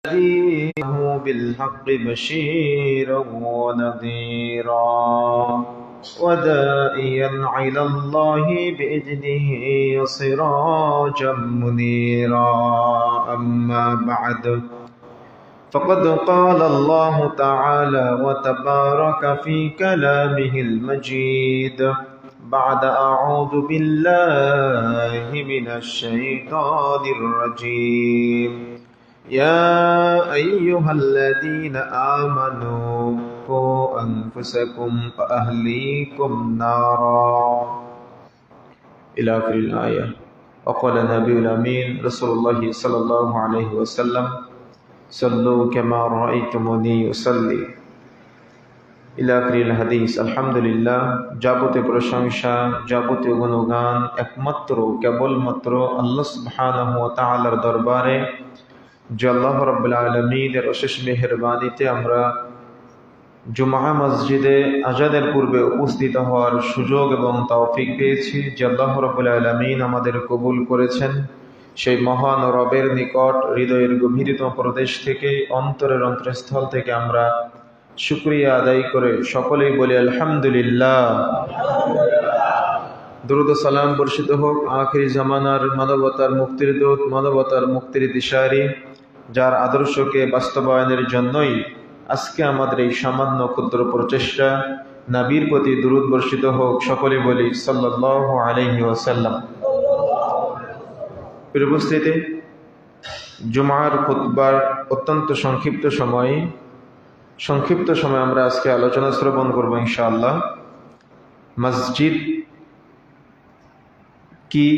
الذي هو بالحق بشيرا ونذيرا وداعيا إلى الله بإذنه سراجا منيرا. أما بعد، فقد قال الله تعالى وتبارك في كلامه المجيد بعد أعوذ بالله من الشيطان الرجيم: يا أيها الذين آمنوا قوا أنفسكم وأهليكم نارا إلى آخر الآية. وقال النبي الأمين رسول الله صلى الله عليه وسلم: صلوا كما رأيتموني أصلي إلى آخر الحديث। আলহামদুলিল্লাহ, যাবতীয় প্রশংসা, যাবতীয় গুণগান একমাত্র কেবলমাত্র আল্লাহ সুবহানাহু ওয়া তাআলার দরবারে, যে আল্লাহ রাব্বুল আলামিনের অশেষ মেহেরবানিতে আমরা জুমআ মসজিদে আজানের পূর্বে উপস্থিত হওয়ার সুযোগ এবং তৌফিক পেয়েছি, যে আল্লাহ রাব্বুল আলামিন আমাদের কবুল করেছেন। সেই মহান রবের নিকট হৃদয়ের গভীরতম প্রদেশ থেকে, অন্তরের অন্তরস্থল থেকে আমরা শুকরিয়া আদায় করে সকলেই বলি আলহামদুলিল্লাহ। দরুদ ও সালাম বর্ষিত হোক আখিরি জামানার মানবতার মুক্তির দূত, মানবতার মুক্তির দিশারি, যার আদর্শকে বাস্তবায়নের জন্যই আজকে আমাদের এই সামান্য ক্ষুদ্র প্রচেষ্টা। নবীর প্রতি দরুদ বর্ষিত হোক, সকলে বলি সাল্লাল্লাহু আলাইহি ওয়াসাল্লাম। প্রিয় উপস্থিতি, জুমার খুতবার অত্যন্ত সংক্ষিপ্ত সময় আমরা আজকে আলোচনা শ্রবণ করব ইনশাআল্লাহ। মসজিদ কি,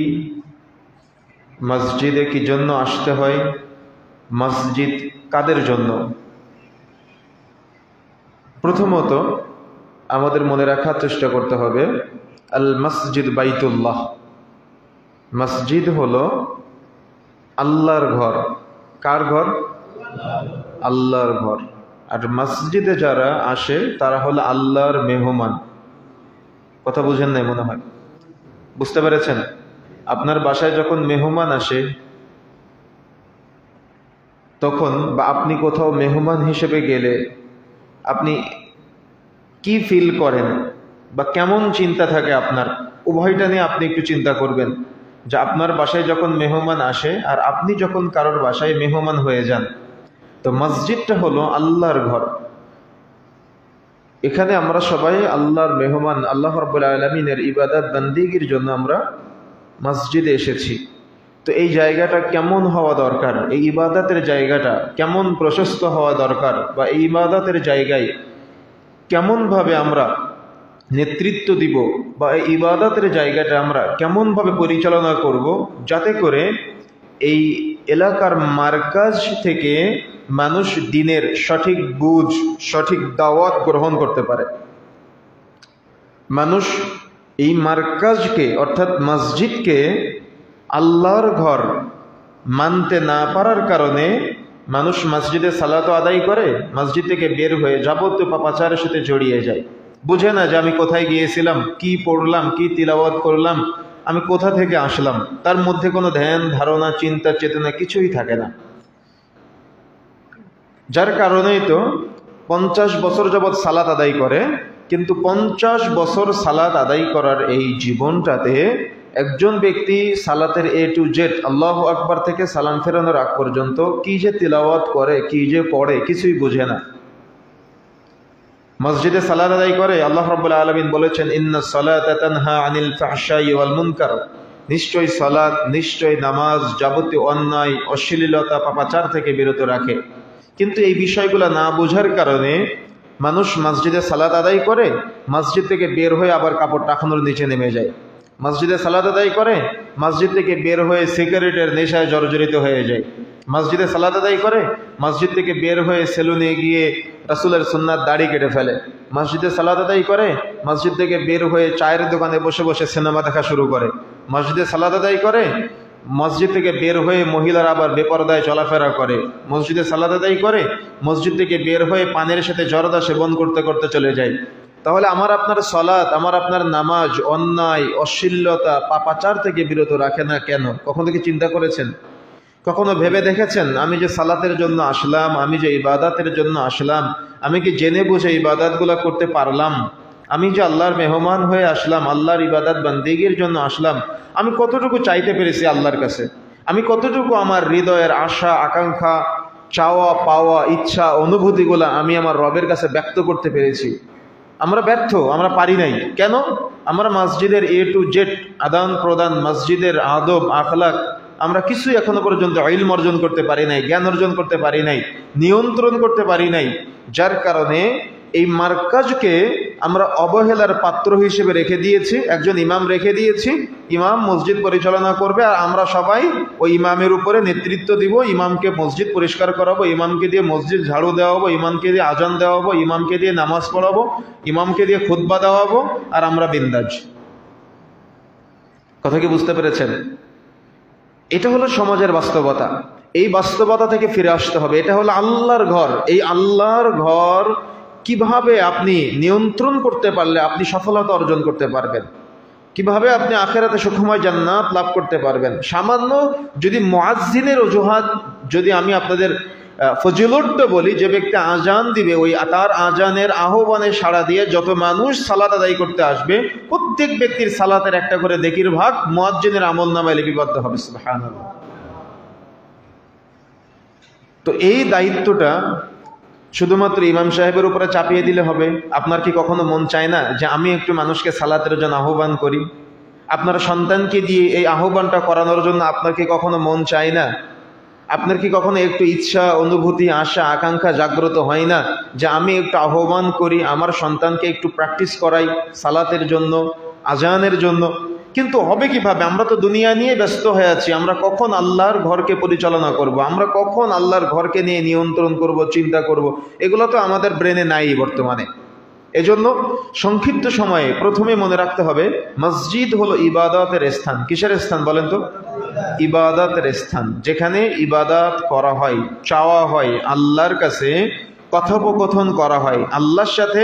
মসজিদে কি জন্য আসতে হয়, মসজিদ কাদের জন্য? প্রথমত আমাদের মনে রাখার চেষ্টা করতে হবে, আল মসজিদ বাইতুল্লাহ। মসজিদ হলো আল্লাহর ঘর। কার ঘর? আল্লাহর ঘর। আর মসজিদে যারা আসে তারা হলো আল্লাহর মেহমান। কথা বুঝেন নাই মনে হয়, বুঝতে পেরেছেন? আপনার বাসায় যখন মেহমান আসে তখন, বা আপনি কোথাও মেহমান হিসেবে গেলে আপনি কি ফিল করেন বা কেমন চিন্তা থাকে আপনার, উভয়টা নিয়ে আপনি একটু চিন্তা করবেন। যে আপনার বাসায় যখন মেহমান আসে আর আপনি যখন কারোর বাসায় মেহমান হয়ে যান, তো মসজিদটা হলো আল্লাহর ঘর। এখানে আমরা সবাই আল্লাহর মেহমান। আল্লাহ রাব্বুল আলামিনের ইবাদত বন্দেগীর জন্য আমরা মসজিদে এসেছি। তো এই জায়গাটা কেমন হওয়া দরকার, এই ইবাদতের জায়গাটা কেমন প্রশস্ত হওয়া দরকার, বা এই ইবাদতের জায়গায় কেমনভাবে আমরা নেতৃত্ব দিব, বা এই ইবাদতের জায়গাটা আমরা কেমনভাবে পরিচালনা করব, যাতে করে এই এলাকার মার্কাজ থেকে মানুষ দ্বীনের সঠিক বুঝ, সঠিক দাওয়াত গ্রহণ করতে পারে। মানুষ এই মার্কাজকে অর্থাৎ মসজিদকে আল্লাহর ঘর মানতে না পারার কারণে মানুষ মসজিদে সালাত আদায় করে, মসজিদ থেকে বের হয়ে যাবতীয় পাপাচারের সাথে জড়িয়ে যায়। বুঝে না যে আমি কোথায় গিয়েছিলাম, কি পড়লাম, কি তিলাওয়াত করলাম, আমি কোথা থেকে আসলাম। তার মধ্যে কোনো ধ্যান ধারণা, চিন্তা চেতনা কিছুই থাকে না। যার কারণেই তো 50 বছর যাবৎ সালাত আদায় করে, কিন্তু 50 বছর সালাত আদায় করার এই জীবনটাতে একজন ব্যক্তি সালাতের A to Z, আল্লাহু আকবার থেকে সালাম ফেরানোর আগ পর্যন্ত কি যে তিলাওয়াত করে, কি যে পড়ে, কিছুই বুঝে না। মসজিদে সালাত আদায় করে, আল্লাহ রাব্বুল আলামিন বলেছেন, ইন্নাস সালাতা তানহা আনিল ফাহশাই ওয়াল মুনকার। নিশ্চয় সালাত, নিশ্চয় নামাজ যাবতীয় অন্যায়, অশ্লীলতা, পাপাচার থেকে বিরত রাখে। কিন্তু এই বিষয়গুলো না বোঝার কারণে মানুষ মসজিদে সালাত আদায় করে, মসজিদ থেকে বের হয়ে আবার কাপড় টাকানোর নিচে নেমে যায়। মসজিদে সালাত আদায় করে, মসজিদ থেকে বের হয়ে সিগারেটের নেশায় জর্জরিত হয়ে যায়। মসজিদে সালাত আদায় করে, মসজিদ থেকে বের হয়ে সেলুনে গিয়ে রাসূলের সুন্নাত দাড়ি কেটে ফেলে। মসজিদে সালাত আদায় করে, মসজিদ থেকে বের হয়ে চায়ের দোকানে বসে বসে সিনেমা দেখা শুরু করে। মসজিদে সালাত আদায় করে, মসজিদ থেকে বের হয়ে মহিলারা আবার বেপরদায় চলাফেরা করে। মসজিদে সালাত আদায় করে, মসজিদ থেকে বের হয়ে পানের সাথে জর্দা সেবন করতে করতে চলে যায়। তাহলে আমার আপনার সালাত, আমার আপনার নামাজ অন্যায়, অশ্লীলতা, পাপাচার থেকে বিরত রাখে না কেন? কখনো কি চিন্তা করেছেন? কখনো ভেবে দেখেছেন আমি যে সালাতের জন্য আসলাম, আমি যে ইবাদতের জন্য আসলাম, আমি কি জেনে বুঝে ইবাদতগুলো করতে পারলাম? আমি যে আল্লাহর মেহমান হয়ে আসলাম, আল্লাহর ইবাদত বান্দিগির জন্য আসলাম, আমি কতটুকু চাইতে পেরেছি আল্লাহর কাছে? আমি কতটুকু আমার হৃদয়ের আশা আকাঙ্ক্ষা, চাওয়া পাওয়া, ইচ্ছা, অনুভূতিগুলা আমি আমার রবের কাছে ব্যক্ত করতে পেরেছি? আমরা ব্যর্থ, আমরা পারি নাই। কেন? আমরা মসজিদের A to Z আদান প্রদান, মসজিদের আদব আখলাক, আমরা কিছুই এখনো পর্যন্ত ইলম অর্জন করতে পারি নাই, জ্ঞান অর্জন করতে পারি নাই, নিয়ন্ত্রণ করতে পারি নাই। যার কারণে এই মার্কাজকে আমরা অবহেলার পাত্র হিসেবে রেখে দিয়েছি। একজন ইমাম রেখে দিয়েছি, ইমাম মসজিদ পরিচালনা করবে, আর আমরা সবাই ওই ইমামের উপরে নেতৃত্ব দিব। ইমামকে মসজিদ পরিষ্কার করাবো, ইমামকে দিয়ে মসজিদ ঝাড়ু দেওয়াবো, ইমামকে দিয়ে আজান দেওয়াবো, ইমামকে দিয়ে নামাজ পড়াবো, ইমামকে দিয়ে খুতবা দেওয়াবো, আর আমরা বিন্দাজ। কথা কি বুঝতে পেরেছেন? এটা হলো সমাজের বাস্তবতা। এই বাস্তবতা থেকে ফিরে আসতে হবে। এটা হলো আল্লাহর ঘর। এই আল্লাহর ঘর কিভাবে আপনি নিয়ন্ত্রণ করতে পারলে আপনি সফলতা অর্জন করতে পারবেন, কিভাবে আপনি আখেরাতে সুখময় জান্নাত লাভ করতে পারবেন। সামান্য যদি মুয়াজ্জিনের অজুহাত যদি আমি আপনাদের ফজিলতটা বলি, যে ব্যক্তি আজান দিবে, ওই তার আজানের আহ্বানে সাড়া দিয়ে যত মানুষ সালাত আদায় করতে আসবে, প্রত্যেক ব্যক্তির সালাতের একটা করে নেকির ভাগ মুয়াজ্জিনের আমলনামায় লিপিবদ্ধ হবে। সুবহানাল্লাহ। তো এই দায়িত্বটা শুধুমাত্র ইমাম সাহেবের উপরে চাপিয়ে দিলে হবে? আপনার কি কখনো মন চায় না যে আমি একটু মানুষকে সালাতের জন্য আহ্বান করি? আপনার সন্তানকে দিয়ে এই আহ্বানটা করানোর জন্য আপনার কি কখনো মন চায় না? আপনার কি কখনো একটু ইচ্ছা, অনুভূতি, আশা আকাঙ্ক্ষা জাগ্রত হয় না যে আমি একটু আহ্বান করি, আমার সন্তানকে একটু প্র্যাকটিস করাই সালাতের জন্য, আজানের জন্য? কিন্তু হবে কিভাবে? আমরা তো দুনিয়া নিয়ে ব্যস্ত হয়ে আছি। আমরা কখন আল্লাহর ঘরকে পরিচালনা করব? আমরা কখন আল্লাহর ঘরকে নিয়ে নিয়ন্ত্রণ করব, চিন্তা করব? এগুলো তো আমাদের ব্রেনে নাই বর্তমানে। এজন্য সংক্ষিপ্ত সময়ে প্রথমে মনে রাখতে হবে, মসজিদ হলো ইবাদতের স্থান। কিসের স্থান বলেন তো? ইবাদতের স্থান, যেখানে ইবাদত করা হয়, চাওয়া হয়, আল্লাহর কাছে কথোপকথন করা হয়, আল্লাহর সাথে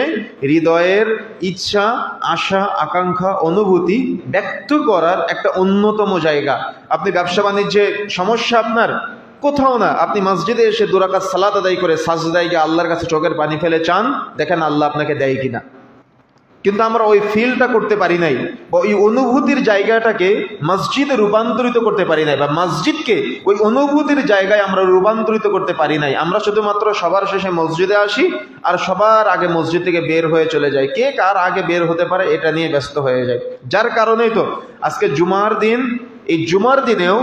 হৃদয়ের ইচ্ছা আশা আকাঙ্ক্ষা অনুভূতি ব্যক্ত করার একটা অন্যতম জায়গা। আপনি ব্যবসা বাণিজ্যে সমস্যা আপনার কোথাও না, আপনি মসজিদে এসে 2 রাকাত সালাত আদায় করে সাজদায় গিয়ে আল্লাহর কাছে চোখের পানি ফেলে চান, দেখেন আল্লাহ আপনাকে দেয় কিনা। কিন্তু আমরা ওই ফিলটা করতে পারি নাই, বা ওই অনুভূতির জায়গাটাকে মসজিদে রূপান্তরিত করতে পারি নাই, বা মসজিদকে ওই অনুভূতির জায়গায় আমরা রূপান্তরিত করতে পারি নাই। আমরা শুধুমাত্র সবার শেষে মসজিদে আসি আর সবার আগে মসজিদ থেকে বের হয়ে চলে যাই। কে কার আগে বের হতে পারে এটা নিয়ে ব্যস্ত হয়ে যায়। যার কারণেই তো আজকে জুমার দিন, এই জুমার দিনেও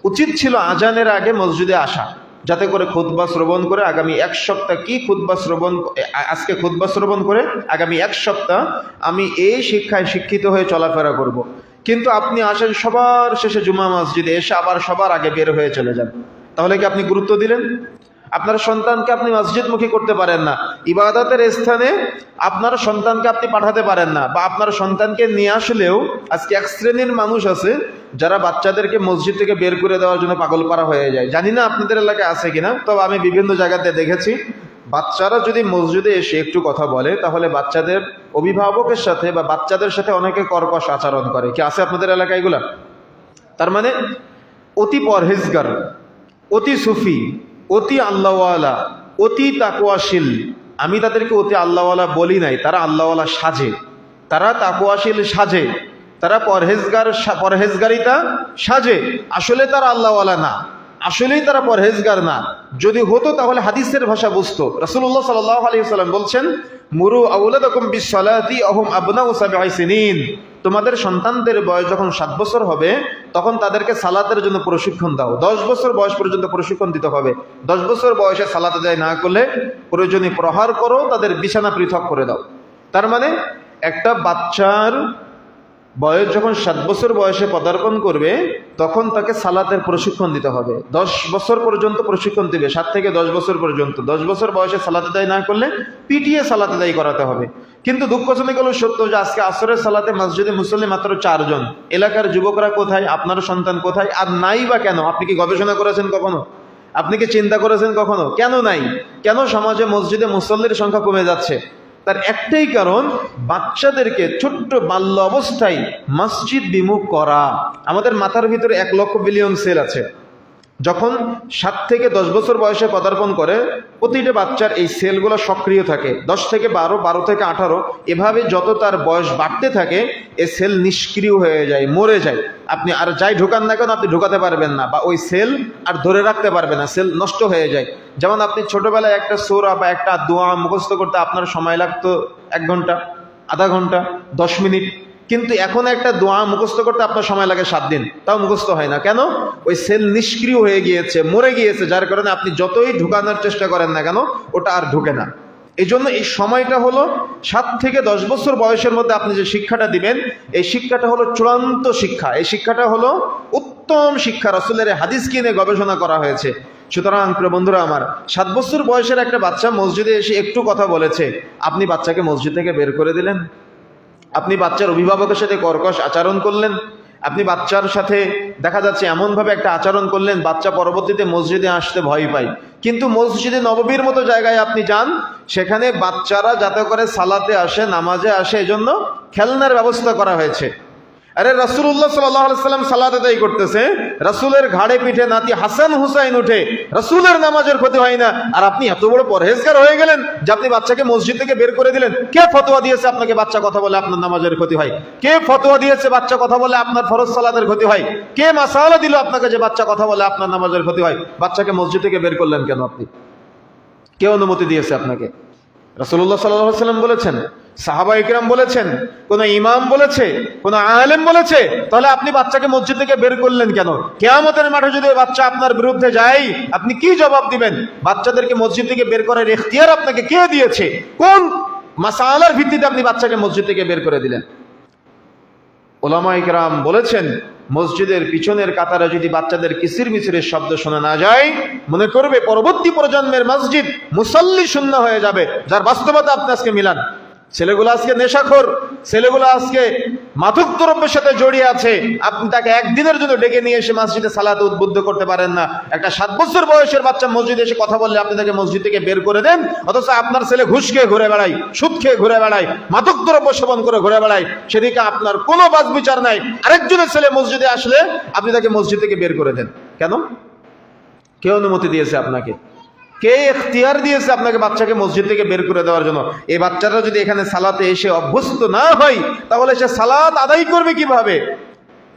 উচিত ছিল আজানের আগে মসজিদে আসা, যাতে করে খুতবা শ্রবণ করে আগামী 1 সপ্তাহ কি খুতবা শ্রবণ, আজকে খুতবা শ্রবণ করে আগামী 1 সপ্তাহ আমি এই শিক্ষায় শিক্ষিত হয়ে চলাফেরা করব। কিন্তু আপনি আসেন সবার শেষে জুমা মসজিদে, এসে আবার সবার আগে বের হয়ে চলে যান। তাহলে কি আপনি গুরুত্ব দিলেন? আপনার সন্তানকে আপনি মসজিদমুখী করতে পারেন না, ইবাদতের স্থানে আপনার সন্তানকে আপনি পাঠাতে পারেন না, বা আপনার সন্তানকে নিয়ে আসলেও আজকে এক শ্রেণীর মানুষ আছে যারা বাচ্চাদেরকে মসজিদ থেকে বের করে দেওয়ার জন্য পাগল পারা হয়ে যায়। জানি না আপনাদের এলাকায় আছে কিনা, তবে আমি বিভিন্ন জায়গাতে দেখেছি বাচ্চারা যদি মসজিদে এসে একটু কথা বলে, তাহলে বাচ্চাদের অভিভাবকের সাথে বা বাচ্চাদের সাথে অনেকে কর্কশ আচরণ করে। কি আছে আপনাদের এলাকায় এগুলা? তার মানে অতি পরহেজগার, অতি সুফি, অতি আল্লাহওয়ালা, অতি তাকওয়াশীল। আমি তাদেরকে অতি আল্লাহওয়ালা বলি নাই, তারা আল্লাহওয়ালা সাজে, তারা তাকওয়াশীল সাজে, তারা পরহেজগারিতা সাজে। আসলে তারা আল্লাহওয়ালা না, আসলেই তারা পরহেজগার না। যদি হতো তাহলে হাদিসের ভাষা বুঝতো। রাসূলুল্লাহ সাল্লাল্লাহু আলাইহি ওয়াসাল্লাম বলছেন, মুরু আওলাদাকুম বিসসালাতি আহুম আবনাউ 7 সিনিন। তোমাদের সন্তানদের বয়স যখন 7 বছর হবে তখন তাদেরকে সালাতের জন্য প্রশিক্ষণ দাও। 10 বছর বয়স পর্যন্ত প্রশিক্ষণ দিতে হবে। 10 বছর বয়সে সালাত আদায় না করলে প্রয়োজনে প্রহার করো, তাদের বিছানা পৃথক করে দাও। তার মানে একটা বাচ্চার বয়স যখন 7 বছর বয়সে পদার্পণ করবে তখন তাকে সালাতের প্রশিক্ষণ দিতে হবে। 10 বছর পর্যন্ত প্রশিক্ষণ দিবে, 7 থেকে 10 বছর পর্যন্ত। 10 বছর বয়সে সালাত আদায় না করলে পিটিয়ে সালাত আদায় করাতে হবে। কিন্তু দুঃখজনক হলো সত্য যে আজকে আসরের সালাতে মসজিদে মুসল্লি মাত্র 4 জন। এলাকার যুবকরা কোথায়? আপনার সন্তান কোথায়? আর নাই বা কেন? আপনি কি গবেষণা করেছেন কখনো? আপনি কি চিন্তা করেছেন কখনো কেন নাই? কেন সমাজে মসজিদে মুসল্লির সংখ্যা কমে যাচ্ছে? তার একটাই কারণ, বাচ্চাদেরকে ছোট্ট বাল্য অবস্থায় মসজিদ বিমুখ করা। আমাদের মাথার ভিতরে 1 লক্ষ বিলিয়ন সেল আছে। যখন 7 থেকে 10 বছর বয়সে পদার্পণ করে, প্রতিটা বাচ্চার এই সেলগুলো সক্রিয় থাকে। 10 থেকে 12, 12 থেকে 18, এভাবে যত তার বয়স বাড়তে থাকে এই সেল নিষ্ক্রিয় হয়ে যায়, মরে যায়। আপনি আর যাই ঢোকান না কেন আপনি ঢোকাতে পারবেন না, বা ওই সেল আর ধরে রাখতে পারবে না, সেল নষ্ট হয়ে যায়। যেমন আপনি ছোটবেলায় একটা সূরা বা একটা দোয়া মুখস্থ করতে আপনার সময় লাগতো 1 ঘন্টা, আধা ঘন্টা, 10 মিনিট, কিন্তু এখন একটা দোয়া মুখস্থ করতে আপনার সময় লাগে 7 দিন, তাও মুখস্থ হয় না। কেন? ওই সেল নিষ্ক্রিয় হয়ে গিয়েছে, মরে গিয়েছে, যার কারণে আপনি যতই ঢুকানোর চেষ্টা করেন না কেন ওটা আর ঢুকে না। এই জন্য এই সময়টা হলো 7 থেকে 10 বছর বয়সের মধ্যে আপনি যে শিক্ষাটা দিবেন, এই শিক্ষাটা হলো চূড়ান্ত শিক্ষা, এই শিক্ষাটা হলো উত্তম শিক্ষা। রাসূলের হাদিসকে নিয়ে গবেষণা করা হয়েছে। সুতরাং প্রিয় বন্ধুরা আমার, 7 বছর বয়সের একটা বাচ্চা মসজিদে এসে একটু কথা বলেছে, আপনি বাচ্চাকে মসজিদ থেকে বের করে দিলেন, আপনি বাচ্চার অভিভাবকের সাথে কর্কশ আচরণ করলেন, আপনি বাচ্চার সাথে দেখা যাচ্ছে এমনভাবে একটা আচরণ করলেন, বাচ্চা পরবর্তীতে মসজিদে আসতে ভয় পায়। কিন্তু মসজিদে নববীর মতো জায়গায় আপনি যান, সেখানে বাচ্চারা যাতে করে সালাতে আসে, নামাজে আসে, এজন্য খেলনার ব্যবস্থা করা হয়েছে। আরে রাসূলুল্লাহ সাল্লাল্লাহু আলাইহি সাল্লাম সালাত আদায় করতেছে, রাসূলের ঘাড়ে পিঠে নাতি হাসান হুসাইন উঠে, রাসূলের নামাজের ক্ষতি হয় না, আর আপনি এত বড় পরহেজগার হয়ে গেলেন যে আপনি বাচ্চাকে মসজিদ থেকে বের করে দিলেন। কে ফতোয়া দিয়েছে আপনাকে বাচ্চা কথা বলে আপনার নামাজের ক্ষতি হয়? কে ফতোয়া দিয়েছে বাচ্চা কথা বলে আপনার ফরজ সালাতের ক্ষতি হয়? কে মাসালা দিল আপনাকে যে বাচ্চা কথা বলে আপনার নামাজের ক্ষতি হয়? বাচ্চাকে মসজিদ থেকে বের করলেন কেন আপনি? কে অনুমতি দিয়েছে আপনাকে? রাসূলুল্লাহ সাল্লাল্লাহু আলাইহি সাল্লাম বলেছেন, সাহাবায়ে কেরাম বলেছেন, কোন ইমাম বলেছে, কোন আলেম বলেছে? তাহলে আপনি বাচ্চাকে মসজিদ থেকে বের করলেন কেন? কিয়ামতের মাঠে যদি বাচ্চা আপনার বিরুদ্ধে যায়, আপনি কি জবাব দিবেন? বাচ্চাদেরকে মসজিদ থেকে বের করার ইখতিয়ার আপনাকে কে দিয়েছে? কোন মাসালার ভিত্তিতে আপনি বাচ্চাকে মসজিদ থেকে বের করে দিলেন? উলামায়ে কেরাম বলেছেন, মসজিদের পিছনের কাতারে যদি বাচ্চাদের কিসির মিছিরের শব্দ শোনা না যায়, মনে করবে পরবর্তী প্রজন্মের মসজিদ মুসাল্লি শূন্য হয়ে যাবে, যার বাস্তবতা আপনি আজকে মিলান। ছেলেগুলো আজকে নেশাখোর, ছেলেগুলো আজকে মাদক দ্রব্যের সাথে জড়িয়ে আছে, আপনি তাকে একদিনের জন্য ডেকে নিয়ে এসে মসজিদে সালাতে উদ্বুদ্ধ করতে পারেন না। একটা 7 বছর বয়সের বাচ্চা মসজিদে এসে কথা বললে আপনি তাকে মসজিদ থেকে বের করে দেন, অথচ আপনার ছেলে ঘুষ খেয়ে ঘুরে বেড়ায়, সুদ খেয়ে ঘুরে বেড়ায়, মাদক দ্রব্য সেবন করে ঘুরে বেড়ায়, সেদিকে আপনার কোনো বাছ বিচার নাই। আরেকজনের ছেলে মসজিদে আসলে আপনি তাকে মসজিদ থেকে বের করে দেন কেন? কে অনুমতি দিয়েছে আপনাকে? কে ইখতিয়ার দিয়েছে আপনাকে বাচ্চাকে মসজিদ থেকে বের করে দেওয়ার জন্য? এই বাচ্চারা যদি এখানে সালাতে এসে অভ্যস্ত না হয়, তাহলে সে সালাত আদায় করবে কিভাবে?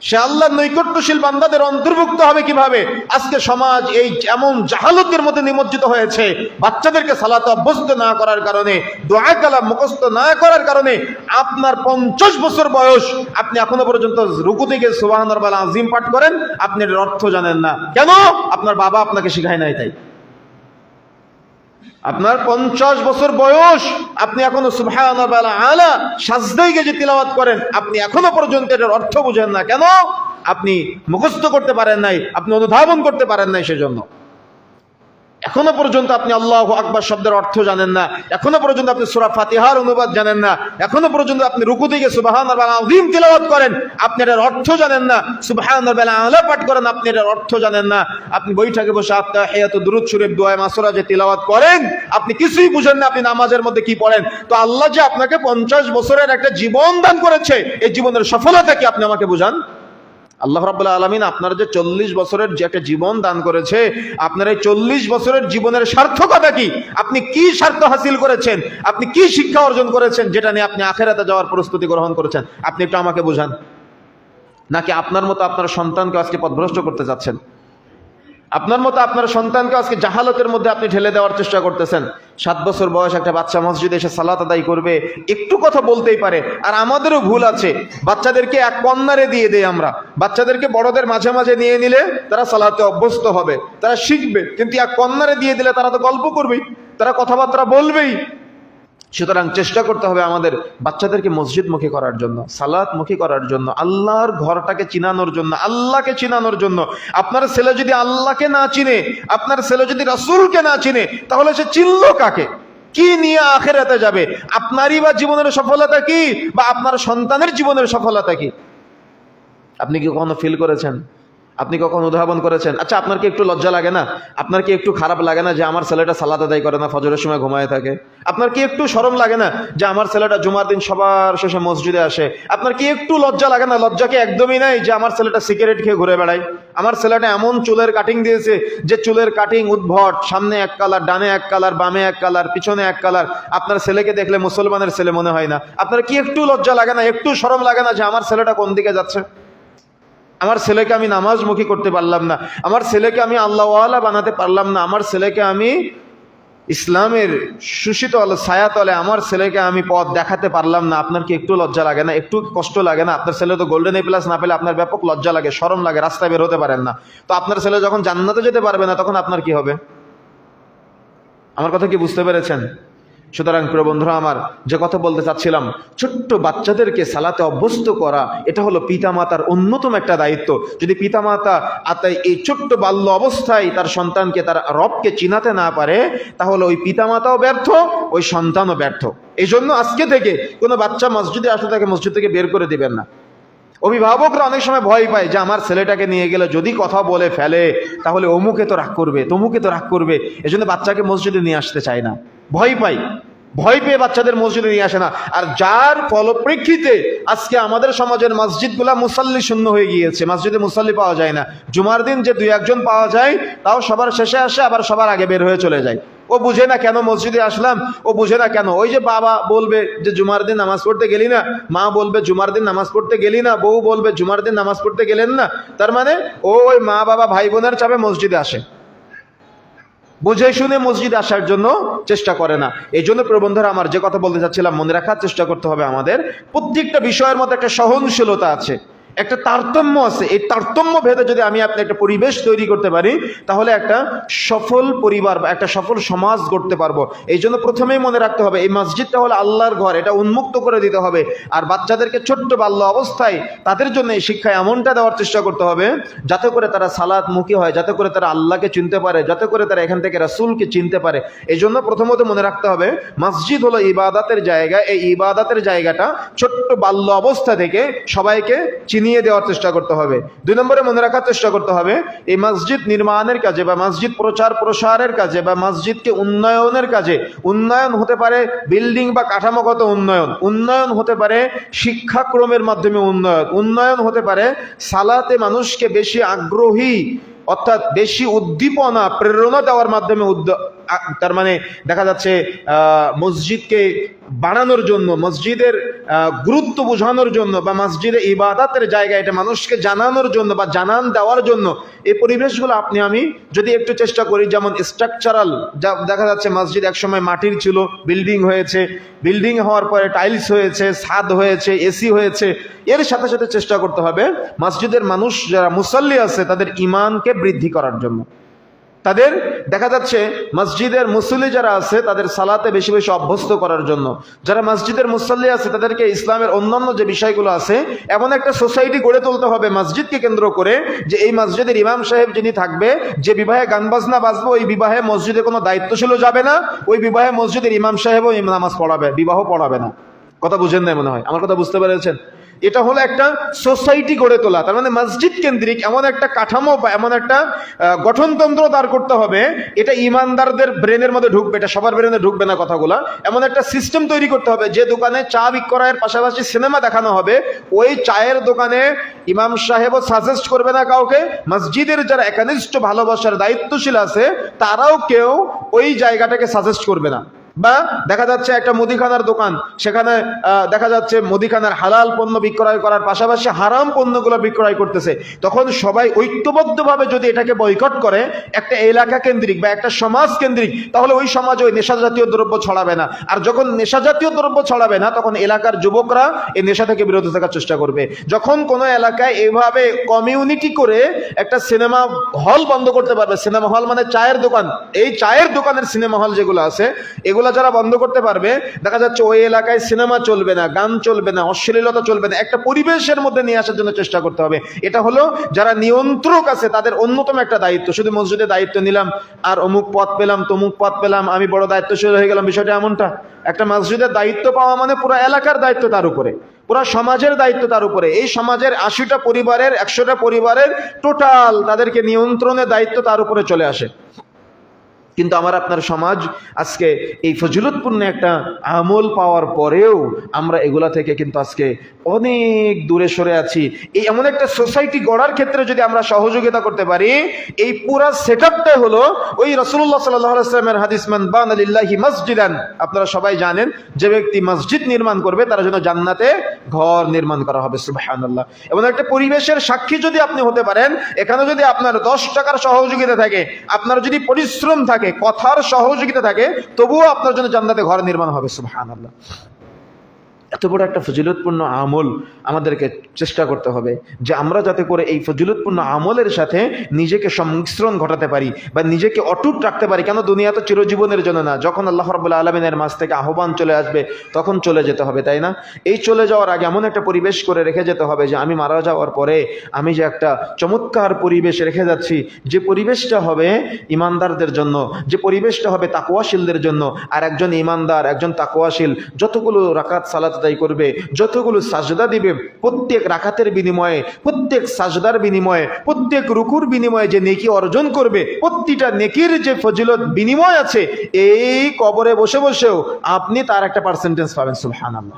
সে আল্লাহর নৈকট্যশীল বান্দাদের অন্তর্ভুক্ত হবে কিভাবে? আজকে সমাজ এই এমন জাহালতের মধ্যে নিমজ্জিত হয়েছে, বাচ্চাদেরকে সালাতে অভ্যস্ত না করার কারণে, দোয়া কালাম মুখস্থ না করার কারণে, আপনার 50 বছর বয়স, আপনি এখনো পর্যন্ত রুকু থেকে সুবহানাল্লাহিল আযীম পাঠ করেন, আপনি এর অর্থ জানেন না। কেন? আপনার বাবা আপনাকে শেখায় নাই তাই। আপনার 50 বছর বয়স, আপনি এখনো সুবহানাল্লাহিল আলা সাজদায় গিয়ে তিলাওয়াত করেন, আপনি এখনো পর্যন্ত এর অর্থ বুঝেন না। কেন? আপনি মুখস্থ করতে পারেন নাই, আপনি অনুধাবন করতে পারেন নাই, সেজন্য এখনো পর্যন্ত আপনি আল্লাহু আকবার শব্দের অর্থ জানেন না, এখনো পর্যন্ত আপনি সূরা ফাতিহার অনুবাদ জানেন না, এখনো পর্যন্ত আপনি রুকু থেকে সুবহানাল্লাহিল আযীম তিলাওয়াত করেন, আপনি এর অর্থ জানেন না। সুবহানাল্লাহিল আলা পাঠ করেন, আপনি এর অর্থ জানেন না। আপনি বৈঠকে বসে আত্তাহিয়াতু দুরূদ শরীফ দোয়া মাসুরা যে তিলাওয়াত করেন, আপনি কিছুই বুঝেন না আপনি নামাজের মধ্যে কি পড়েন। তো আল্লাহ যে আপনাকে 50 বছরের একটা জীবন দান করেছে, এই জীবনের সফলতা কি আপনি আমাকে বুঝান। আল্লাহ রাব্বুল আলামিন আপনার যে 40 বছরের যে একটা জীবন দান করেছে, আপনার এই 40 বছরের জীবনের সার্থকতা কি? আপনি কি স্বার্থ হাসিল করেছেন? আপনি কি শিক্ষা অর্জন করেছেন, যেটা নিয়ে আপনি আখিরাতে যাওয়ার প্রস্তুতি গ্রহণ করেছেন? আপনি একটু আমাকে বুঝান। নাকি আপনার মতো আপনার সন্তানকে আজকে পথভ্রষ্ট করতে যাচ্ছেন? আপনার মতো আপনার সন্তানকে আজকে জাহালতের মধ্যে আপনি ঠেলে দেওয়ার চেষ্টা করতেছেন। 7 বছর বয়স একটা বাচ্চা মসজিদে এসে সালাত আদায় করবে, একটু কথা বলতেই পারে। আর আমাদেরও ভুল আছে, বাচ্চাদেরকে এক কর্নারে দিয়ে দেই আমরা। বাচ্চাদেরকে বড়দের মাঝে মাঝে নিয়ে নিলে তারা সালাতে অভ্যস্ত হবে, তারা শিখবে, কিন্তু এক কর্নারে দিয়ে দিলে তারা তো গল্প করবেই, তারা কথাবার্তা বলবেই। সুতরাং চেষ্টা করতে হবে আমাদের বাচ্চাদেরকে মসজিদমুখী করার জন্য, সালাতমুখী করার জন্য, আল্লাহর ঘরটাকে চিনানোর জন্য, আল্লাহকে চিনানোর জন্য। আপনার ছেলে যদি আল্লাহকে না চিনে, আপনার ছেলে যদি রাসূলকে না চিনে, তাহলে সে চিনলো কাকে? কি নিয়ে আখিরাতে যাবে? আপনারই বা জীবনের সফলতা কি, বা আপনার সন্তানের জীবনের সফলতা কি? আপনি কি কখনো ফিল করেছেন আপনি কখন উদ্ভাবন করেছেন? আচ্ছা, আপনার কি একটু লজ্জা লাগে না? আপনার কি একটু খারাপ লাগে না যে আমার ছেলেটা সালাত আদায় করে না, ফজরের সময় ঘুমায় থাকে? আপনার কি একটু শরম লাগে না যে আমার ছেলেটা জুমার দিন সবার শেষে মসজিদে আসে? আপনার কি একটু লজ্জা লাগে না? লজ্জা কি একদমই নাই যে আমার ছেলেটা সিগারেট খেয়ে ঘুরে বেড়ায়? আমার ছেলেটা এমন চুলের কাটিং দিয়েছে যে চুলের কাটিং উদ্ভট, সামনে এক কালার, ডানে এক কালার, বামে এক কালার, পিছনে এক কালার। আপনার ছেলেকে দেখলে মুসলমানের ছেলে মনে হয় না? আপনার কি একটু লজ্জা লাগে না, একটু শরম লাগে না যে আমার ছেলেটা কোন দিকে যাচ্ছে? আমার ছেলেকে আমি নামাজমুখী করতে পারলাম না, আমার ছেলেকে আমি আল্লাহওয়ালা বানাতে পারলাম না, আমার ছেলেকে আমি ইসলামের সুশীতল ছায়াতলে আমার ছেলেকে আমি পথ দেখাতে পারলাম না। আপনার কি একটু লজ্জা লাগে না, একটু কষ্ট লাগে না? আপনার ছেলে তো গোল্ডেন এ প্লাস না পেলে আপনার ব্যাপক লজ্জা লাগে, শরম লাগে, রাস্তায় বের হতে পারেন না। তো আপনার ছেলে যখন জান্নাতে যেতে পারবে না তখন আপনার কি হবে? আমার কথা কি বুঝতে পেরেছেন? সুতরাং প্রিয় বন্ধুরা আমার, যে কথা বলতে চাচ্ছিলাম, ছোট্ট বাচ্চাদেরকে সালাতে অভ্যস্ত করা এটা হলো পিতামাতার অন্যতম একটা দায়িত্ব। যদি পিতামাতা এই ছোট্ট বাল্য অবস্থায় তার সন্তানকে, তার রবকে চিনাতে না পারে, তাহলে ওই পিতামাতাও ব্যর্থ, ওই সন্তানও ব্যর্থ। এই জন্য আজকে থেকে কোনো বাচ্চা মসজিদে আসলে তাকে মসজিদ থেকে বের করে দিবেন না। অভিভাবকরা অনেক সময় ভয় পায় যে আমার ছেলেটাকে নিয়ে গেলে যদি কথা বলে ফেলে তাহলে অমুকে তো রাগ করবে, তমুকে তো রাগ করবে, এজন্য বাচ্চাকে মসজিদে নিয়ে আসতে চায় না, ভয় পাই। ভয় পেয়ে বাচ্চাদের মসজিদে নিয়ে আসে না। আর যার ফলপ্রেক্ষিতে আজকে আমাদের সমাজের মসজিদগুলা মুসাল্লি শূন্য হয়ে গিয়েছে, মসজিদে মুসাল্লি পাওয়া যায় না। জুমার দিন যে দুই একজন পাওয়া যায় তাও সবার শেষে আসে, আবার সবার আগে বের হয়ে চলে যায়। ও বুঝে না কেন মসজিদে আসলাম, ও বুঝে না কেন। ওই যে বাবা বলবে যে জুমার দিন নামাজ পড়তে গেলি না, মা বলবে জুমার দিন নামাজ পড়তে গেলি না, বউ বলবে জুমার দিন নামাজ পড়তে গেলেন না। তার মানে ওই মা বাবা ভাই বোনের চাপে মসজিদে আসে, বুঝে শুনে মসজিদে আসার জন্য চেষ্টা করে না। এই জন্য প্রিয় বন্ধুরা আমার, যে কথা বলতে চাচ্ছিলাম, মনে রাখার চেষ্টা করতে হবে আমাদের প্রত্যেকটা বিষয়ের মধ্যে একটা সহনশীলতা আছে, একটা তারতম্য আছে। এই তারতম্য ভেদে যদি আমি আপনি একটা পরিবেশ তৈরি করতে পারি তাহলে একটা সফল পরিবার বা একটা সফল সমাজ গড়তে পারবো। এই জন্য প্রথমেই মনে রাখতে হবে এই মসজিদটা হলো আল্লাহর ঘর, এটা উন্মুক্ত করে দিতে হবে। আর বাচ্চাদেরকে ছোট্ট বাল্য অবস্থায় তাদের জন্য এই শিক্ষা এমনটা দেওয়ার চেষ্টা করতে হবে যাতে করে তারা সালাত মুখী হয়, যাতে করে তারা আল্লাহকে চিনতে পারে, যাতে করে তারা এখান থেকে রাসূলকে চিনতে পারে। এই জন্য প্রথমত মনে রাখতে হবে মসজিদ হলো ইবাদতের জায়গা। এই ইবাদতের জায়গাটা ছোট্ট বাল্য অবস্থা থেকে সবাইকে নিয়ে দেওয়ার চেষ্টা করতে হবে। দুই নম্বরে মনে রাখার চেষ্টা করতে হবে এই মসজিদ নির্মাণের কাজে বা মসজিদ প্রচার প্রসারের কাজে বা মসজিদকে উন্নয়নের কাজে, উন্নয়ন হতে পারে বিল্ডিং বা কাঠামোগত উন্নয়ন, উন্নয়ন হতে পারে শিক্ষাক্রমের মাধ্যমে উন্নয়ন, উন্নয়ন হতে পারে সালাতে মানুষকে বেশি আগ্রহী অর্থাৎ বেশি উদ্দীপনা প্রেরণা দেওয়ার মাধ্যমে। তার মানে দেখা যাচ্ছে মসজিদকে বাড়ানোর জন্য, মসজিদের গুরুত্ব বোঝানোর জন্য বা মসজিদে ইবাদতের জায়গা এটা মানুষকে জানানোর জন্য বা জানান দেওয়ার জন্য এই পরিবেশগুলো আপনি আমি যদি একটু চেষ্টা করি, যেমন স্ট্রাকচারাল, যা দেখা যাচ্ছে মসজিদ একসময় মাটির ছিল, বিল্ডিং হয়েছে, বিল্ডিং হওয়ার পরে টাইলস হয়েছে, ছাদ হয়েছে, এসি হয়েছে। এর সাথে সাথে চেষ্টা করতে হবে মসজিদের মানুষ যারা মুসাল্লি আছে তাদের ঈমানকে বৃদ্ধি করার জন্য। তাদের দেখা যাচ্ছে মসজিদের মুসল্লি যারা আছে তাদের সালাতে বেশি বেশি অভ্যস্ত করার জন্য। যারা মসজিদের মুসল্লি আছে তাদেরকে ইসলামের অন্যান্য যে বিষয়গুলো আছে এমন একটা সোসাইটি গড়ে তুলতে হবে মসজিদকে কেন্দ্র করে, যে এই মসজিদের ইমাম সাহেব যিনি থাকবে, যে বিবাহে গান বাজনা বাজবে ওই বিবাহে মসজিদে কোনো দায়িত্বশীল যাবে না, ওই বিবাহে মসজিদের ইমাম সাহেবও নামাজ পড়াবে, বিবাহ পড়াবে না। কথা বুঝেন না মনে হয়? আমার কথা বুঝতে পেরেছেন? এটা হলো একটা সোসাইটি গড়ে তোলা। তার মানে মসজিদ কেন্দ্রিক এমন একটা কাঠামো বা এমন একটা গঠনতন্ত্র দাঁড় করতে হবে, এটা ইমানদারদের ব্রেনের মধ্যে ঢুকবে, এটা সবার ব্রেনে ঢুকবে না কথাগুলা। এমন একটা সিস্টেম তৈরি করতে হবে যে দোকানে চা বিক্রয়ের পাশাপাশি সিনেমা দেখানো হবে, ওই চায়ের দোকানে ইমাম সাহেবও সাজেস্ট করবে না কাউকে, মসজিদের যারা একনিষ্ঠ ভালোবাসার দায়িত্বশীল আছে তারাও কেউ ওই জায়গাটাকে সাজেস্ট করবে না। বা দেখা যাচ্ছে একটা মুদিখানার দোকান, সেখানে দেখা যাচ্ছে মুদিখানার হালাল পণ্য বিক্রয় করার পাশাপাশি হারাম পণ্যগুলো বিক্রয় করতেছে, তখন সবাই ঐক্যবদ্ধভাবে যদি এটাকে বয়কট করে একটা এলাকা কেন্দ্রিক বা একটা সমাজ কেন্দ্রিক, তাহলে ওই সমাজে ওই নেশা জাতীয় দ্রব্য ছড়াবে না। আর যখন নেশা জাতীয় দ্রব্য ছড়াবে না তখন এলাকার যুবকরা এই নেশা থেকে বিরত থাকার চেষ্টা করবে। যখন কোনো এলাকায় এইভাবে কমিউনিটি করে একটা সিনেমা হল বন্ধ করতে পারবে, সিনেমা হল মানে চায়ের দোকান, এই চায়ের দোকানের সিনেমা হল যেগুলো আছে এগুলো এগুলা যারা বন্ধ করতে পারবে, দেখা যাচ্ছে ওই এলাকায় সিনেমা চলবে না, গান চলবে না, অশ্লীলতা চলবে না। একটা পরিবেশের মধ্যে নিয়ে আসার জন্য চেষ্টা করতে হবে। এটা হলো যারা নিয়ন্ত্রক আছে তাদের অন্যতম একটা দায়িত্ব। শুধু মসজিদে দায়িত্ব নিলাম আর অমুক পদ পেলাম, তমুক পদ পেলাম, আমি বড় দায়িত্বশীল হয়ে গেলাম, বিষয়টা এমনটা। একটা মসজিদের দায়িত্ব পাওয়া মানে পুরো এলাকার দায়িত্ব তার উপরে, পুরো সমাজের দায়িত্ব তার উপরে। এই সমাজের 80টা পরিবারের, 100টা পরিবারের টোটাল তাদেরকে নিয়ন্ত্রণের দায়িত্ব তার উপরে চলে আসে। কিন্তু আমার আপনার সমাজ আজকে এই ফজিলতপূর্ণ একটা আমল পাওয়ার পরেও আমরা এগুলা থেকে কিন্তু আজকে অনেক দূরে সরে আছি। এই এমন একটা সোসাইটি গড়ার ক্ষেত্রে যদি আমরা সহযোগিতা করতে পারি, এই পুরা সেটআপটাই হলো ওই রাসূলুল্লাহ সাল্লাল্লাহু আলাইহি ওয়াসাল্লামের হাদিস, মান বানা লিল্লাহি মসজিদান। আপনারা সবাই জানেন যে ব্যক্তি মসজিদ নির্মাণ করবে তার জন্য জান্নাতে ঘর নির্মাণ করা হবে। সুবহানাল্লাহ। এবং একটা পরিবেশের সাক্ষী যদি আপনি হতে পারেন, এখানে যদি আপনার 10 টাকার সহযোগিতা থাকে, আপনার যদি পরিশ্রম থাকে, কথার সহযোগিতা থাকে, তবুও আপনার জন্য জান্নাতে ঘর নির্মাণ হবে। সুবহানাল্লাহ। এত বড় একটা ফজিলতপূর্ণ আমল আমাদেরকে চেষ্টা করতে হবে যে আমরা যাতে করে এই ফজিলতপূর্ণ আমলের সাথে নিজেকে সংমিশ্রণ ঘটাতে পারি বা নিজেকে অটুট রাখতে পারি। কেন, দুনিয়া তো চিরজীবনের জন্য না। যখন আল্লাহ রাব্বুল আলামিনের মাঝ থেকে আহ্বান চলে আসবে তখন চলে যেতে হবে, তাই না? এই চলে যাওয়ার আগে এমন একটা পরিবেশ করে রেখে যেতে হবে যে আমি মারা যাওয়ার পরে আমি যে একটা চমৎকার পরিবেশ রেখে যাচ্ছি, যে পরিবেশটা হবে ইমানদারদের জন্য, যে পরিবেশটা হবে তাকওয়াশীলদের জন্য। আর একজন ইমানদার, একজন তাকওয়াশীল যতগুলো রাকাত সালাত আদায় করবে, যতগুলো সাজদা দিবে, প্রত্যেক রাকাতের বিনিময়ে, প্রত্যেক সাজদার বিনিময়ে, প্রত্যেক রুকুর বিনিময়ে যে নেকি অর্জন করবে, প্রতিটা নেকির যে ফজিলত বিনিময় আছে, এই কবরে বসে বসেও আপনি তার একটা পার্সেন্টেজ পাবেন। সুবহানাল্লাহ।